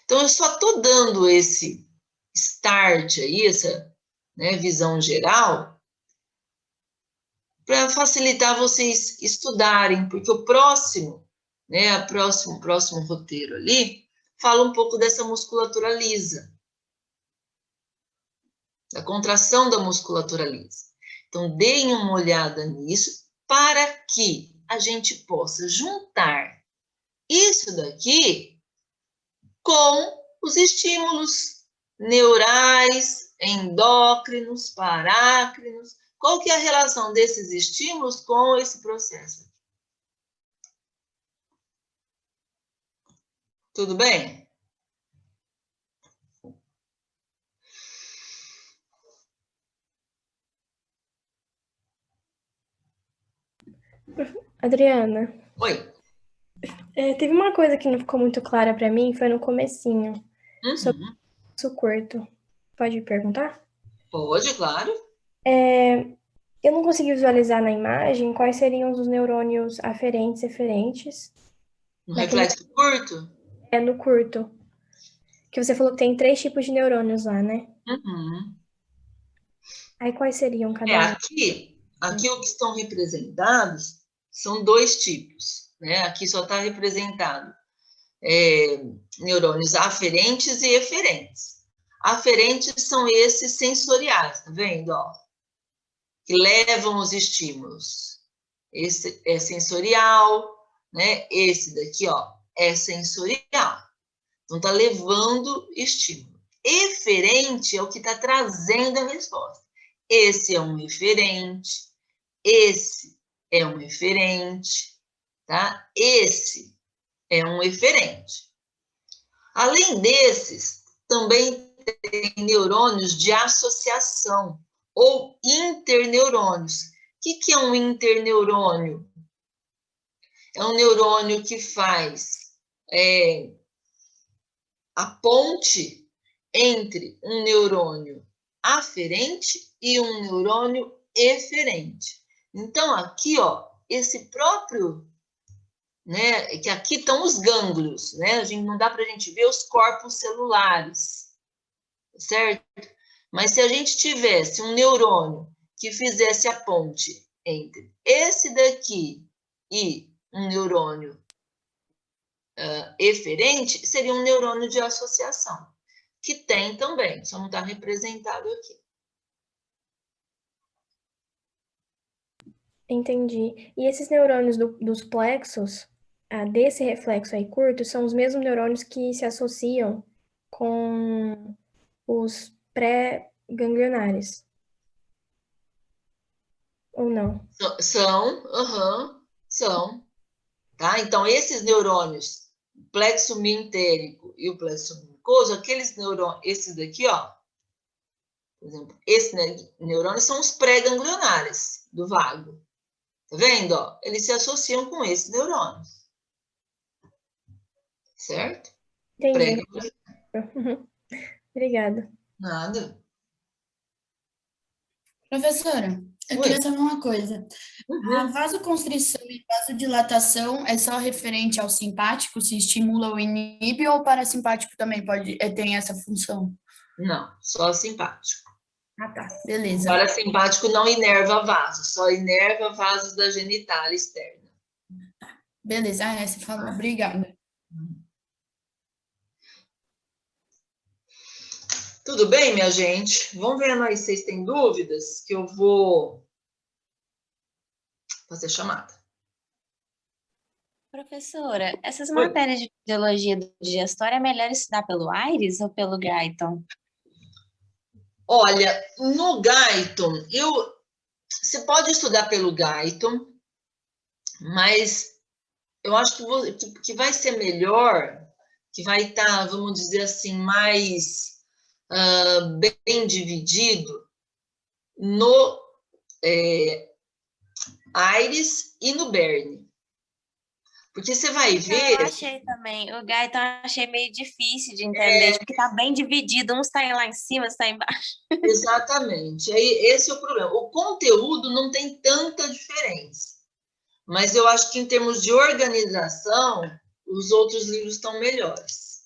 S1: Então, eu só estou dando esse start aí, essa, né, visão geral, para facilitar vocês estudarem, porque o próximo, né, próximo roteiro ali, fala um pouco dessa musculatura lisa, da contração da musculatura lisa. Então, deem uma olhada nisso para que a gente possa juntar isso daqui com os estímulos neurais, endócrinos, parácrinos. Qual que é a relação desses estímulos com esse processo? Tudo bem?
S5: Adriana,
S1: Oi.
S5: teve uma coisa que não ficou muito clara para mim, foi no comecinho, sobre
S1: Uhum.
S5: o curto. Pode perguntar?
S1: Pode, claro.
S5: Eu não consegui visualizar na imagem quais seriam os neurônios aferentes e eferentes.
S1: No reflexo curto?
S5: No curto. Que você falou que tem 3 tipos de neurônios lá, né?
S1: Uhum.
S5: Aí quais seriam cada um?
S1: Aqui o que estão representados são 2 tipos, né? Aqui só está representado neurônios aferentes e eferentes. Aferentes são esses sensoriais, tá vendo? Ó, que levam os estímulos. Esse é sensorial, né? Esse daqui, ó, é sensorial. Então, está levando estímulo. Eferente é o que está trazendo a resposta. Esse é um eferente, esse é um eferente, tá? Esse é um eferente. Além desses, também tem neurônios de associação ou interneurônios. O que é um interneurônio? É um neurônio que faz a ponte entre um neurônio aferente e um neurônio eferente. Então, aqui, ó, esse próprio, né, que aqui estão os gânglios, né? Não dá para a gente ver os corpos celulares, certo? Mas se a gente tivesse um neurônio que fizesse a ponte entre esse daqui e um neurônio eferente, seria um neurônio de associação, que tem também, só não está representado aqui.
S5: Entendi. E esses neurônios dos plexos, desse reflexo aí curto, são os mesmos neurônios que se associam com os pré-ganglionares? Ou não?
S1: São. Tá? Então, esses neurônios, o plexo mientérico e o plexo mucoso, aqueles neurônios, esses daqui, ó, por exemplo, esses neurônios são os pré-ganglionares do vago. Tá vendo? Ó? Eles se associam com esses neurônios. Certo?
S5: Entendi. Obrigada.
S1: Nada.
S2: Professora, eu queria saber uma coisa. A vasoconstrição e vasodilatação é só referente ao simpático, se estimula ou inibe, ou o parasimpático também tem essa função?
S1: Não, só simpático.
S2: Ah, tá. Beleza.
S1: O parasimpático não inerva vasos, só inerva vasos da genitália externa.
S2: Beleza, você falou. Obrigada.
S1: Tudo bem, minha gente? Vamos ver aí se vocês têm dúvidas, que eu vou fazer chamada.
S9: Professora, essas matérias de fisiologia do digestório é melhor estudar pelo Aires ou pelo Guyton?
S1: Olha, no Guyton, você pode estudar pelo Guyton, mas eu acho que vai ser melhor, que vai estar, vamos dizer assim, mais bem dividido no Aires e no Berne. Porque você vai ver...
S9: Eu achei também. O Guyton eu achei meio difícil de entender, porque está bem dividido. Um está lá em cima, está embaixo.
S1: Exatamente. Aí, esse é o problema. O conteúdo não tem tanta diferença. Mas eu acho que em termos de organização, os outros livros estão melhores.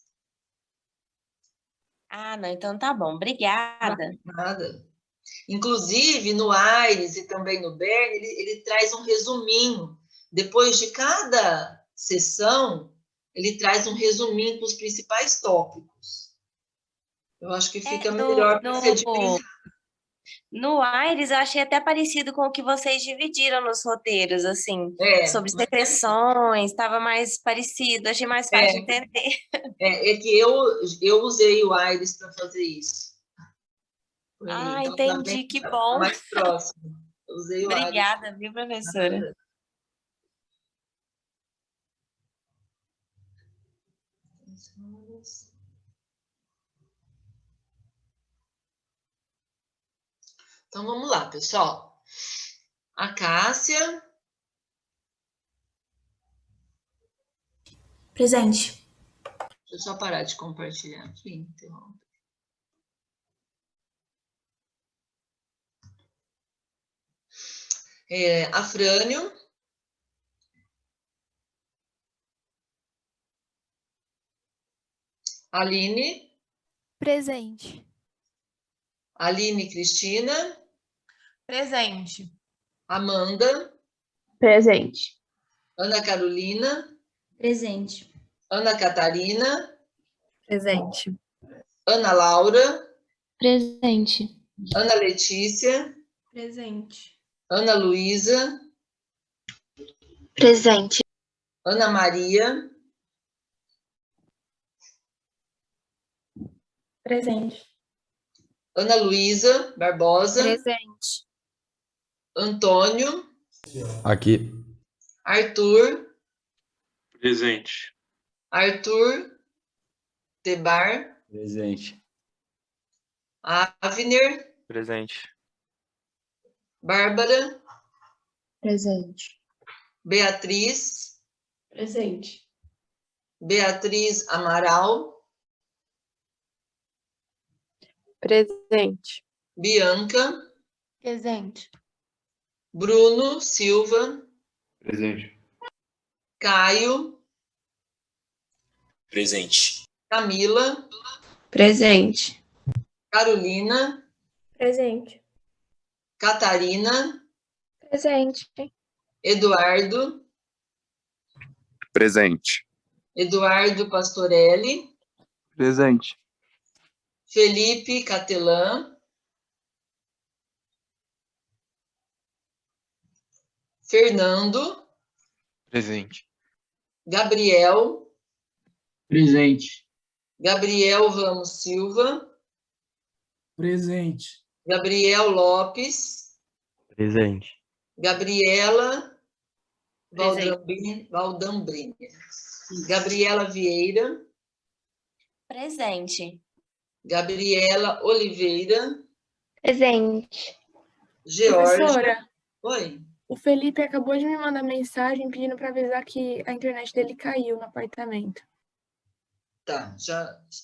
S9: Ah, não, então tá bom. Obrigada.
S1: Nada. Inclusive, no Aires e também no Berne, ele traz um resuminho. Depois de cada sessão, ele traz um resuminho com os principais tópicos. Eu acho que fica melhor para ser dividido.
S9: No Aires, eu achei até parecido com o que vocês dividiram nos roteiros, assim, sobre secreções, estava mais parecido, achei mais fácil de entender.
S1: É que eu usei o Aires para fazer isso.
S9: Ah,
S1: Então,
S9: entendi, que bom.
S1: mais próximo. Eu usei o Aires.
S9: Obrigada, viu, professora?
S1: Então, vamos lá, pessoal. A Cássia.
S6: Presente.
S1: Deixa eu só parar de compartilhar aqui. Interrompe. Afrânio. Aline.
S10: Presente.
S1: Aline Cristina.
S6: Presente.
S1: Amanda.
S8: Presente.
S1: Ana Carolina.
S11: Presente.
S1: Ana Catarina.
S10: Presente.
S1: Ana Laura.
S11: Presente.
S1: Ana Letícia.
S6: Presente.
S1: Ana Luísa.
S3: Presente.
S1: Ana Maria.
S8: Presente.
S1: Ana Luísa Barbosa.
S10: Presente.
S1: Antônio.
S12: Aqui.
S1: Arthur.
S13: Presente.
S1: Arthur Tebar.
S12: Presente.
S1: Avner.
S13: Presente.
S1: Bárbara.
S11: Presente.
S1: Beatriz.
S8: Presente.
S1: Beatriz Amaral.
S10: Presente.
S1: Bianca.
S6: Presente.
S1: Bruno Silva.
S13: Presente.
S1: Caio.
S13: Presente.
S1: Camila.
S3: Presente.
S1: Carolina.
S5: Presente.
S1: Catarina.
S3: Presente.
S1: Eduardo.
S13: Presente.
S1: Eduardo Pastorelli.
S13: Presente.
S1: Felipe Catelã. Fernando.
S13: Presente.
S1: Gabriel.
S14: Presente.
S1: Gabriel Ramos Silva.
S14: Presente.
S1: Gabriel Lopes.
S13: Presente.
S1: Gabriela
S10: Presente.
S1: Valdambrina. Gabriela Vieira.
S9: Presente.
S1: Gabriela Oliveira.
S3: Presente.
S1: Georgia.
S8: Professora,
S1: Oi.
S8: o Felipe acabou de me mandar mensagem pedindo para avisar que a internet dele caiu no apartamento.
S1: Tá,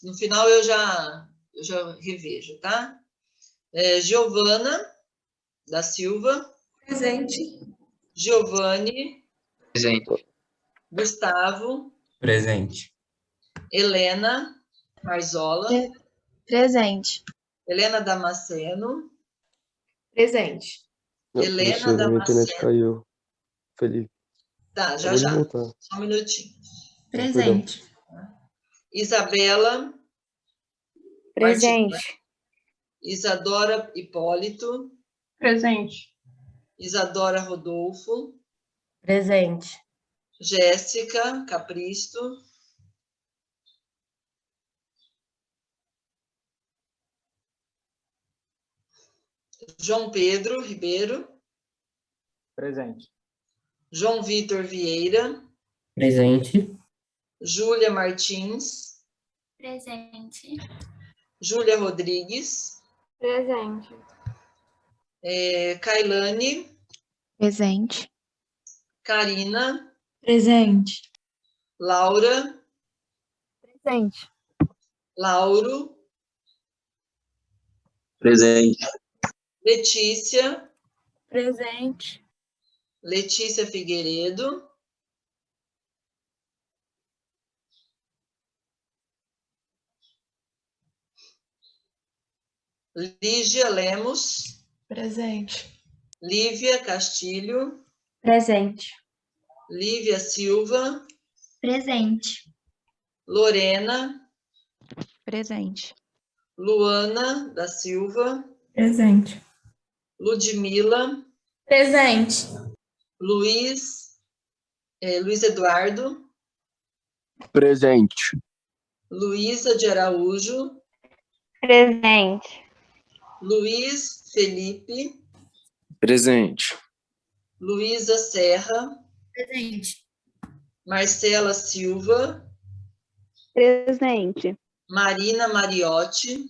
S1: no final eu já revejo, tá? Giovana da Silva.
S6: Presente.
S1: Giovanni.
S14: Presente.
S1: Gustavo.
S14: Presente.
S1: Helena Marzola.
S3: Presente.
S1: Helena Damasceno.
S6: Presente.
S1: Helena Damasceno.
S15: Minha internet caiu. Felipe.
S1: Tá, já.
S15: Voltar.
S1: Só um minutinho.
S6: Presente.
S1: Isabela.
S3: Presente.
S1: Isadora Hipólito.
S8: Presente.
S1: Isadora Rodolfo.
S11: Presente.
S1: Jéssica Capristo. João Pedro Ribeiro.
S14: Presente.
S1: João Vitor Vieira.
S14: Presente.
S1: Júlia Martins.
S7: Presente.
S1: Júlia Rodrigues.
S5: Presente.
S1: Kailane.
S3: Presente.
S1: Karina.
S11: Presente.
S1: Laura.
S10: Presente.
S1: Lauro.
S14: Presente.
S1: Letícia.
S8: Presente.
S1: Letícia Figueiredo. Lígia Lemos.
S6: Presente.
S1: Lívia Castilho.
S11: Presente.
S1: Lívia Silva.
S7: Presente.
S1: Lorena.
S11: Presente.
S1: Luana da Silva.
S6: Presente.
S1: Ludmila.
S6: Presente.
S1: Luiz Eduardo.
S13: Presente.
S1: Luísa de Araújo.
S3: Presente.
S1: Luiz Felipe.
S13: Presente.
S1: Luísa Serra.
S2: Presente.
S1: Marcela Silva.
S3: Presente.
S1: Marina Mariotti.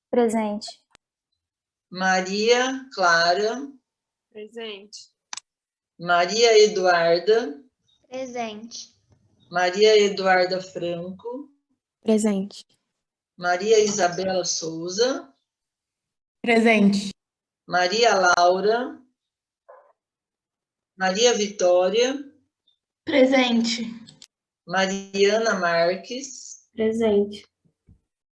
S11: Presente.
S1: Maria Clara.
S8: Presente.
S1: Maria Eduarda.
S7: Presente.
S1: Maria Eduarda Franco.
S11: Presente.
S1: Maria Isabela Souza.
S6: Presente.
S1: Maria Laura. Maria Vitória.
S6: Presente.
S1: Mariana Marques.
S8: Presente.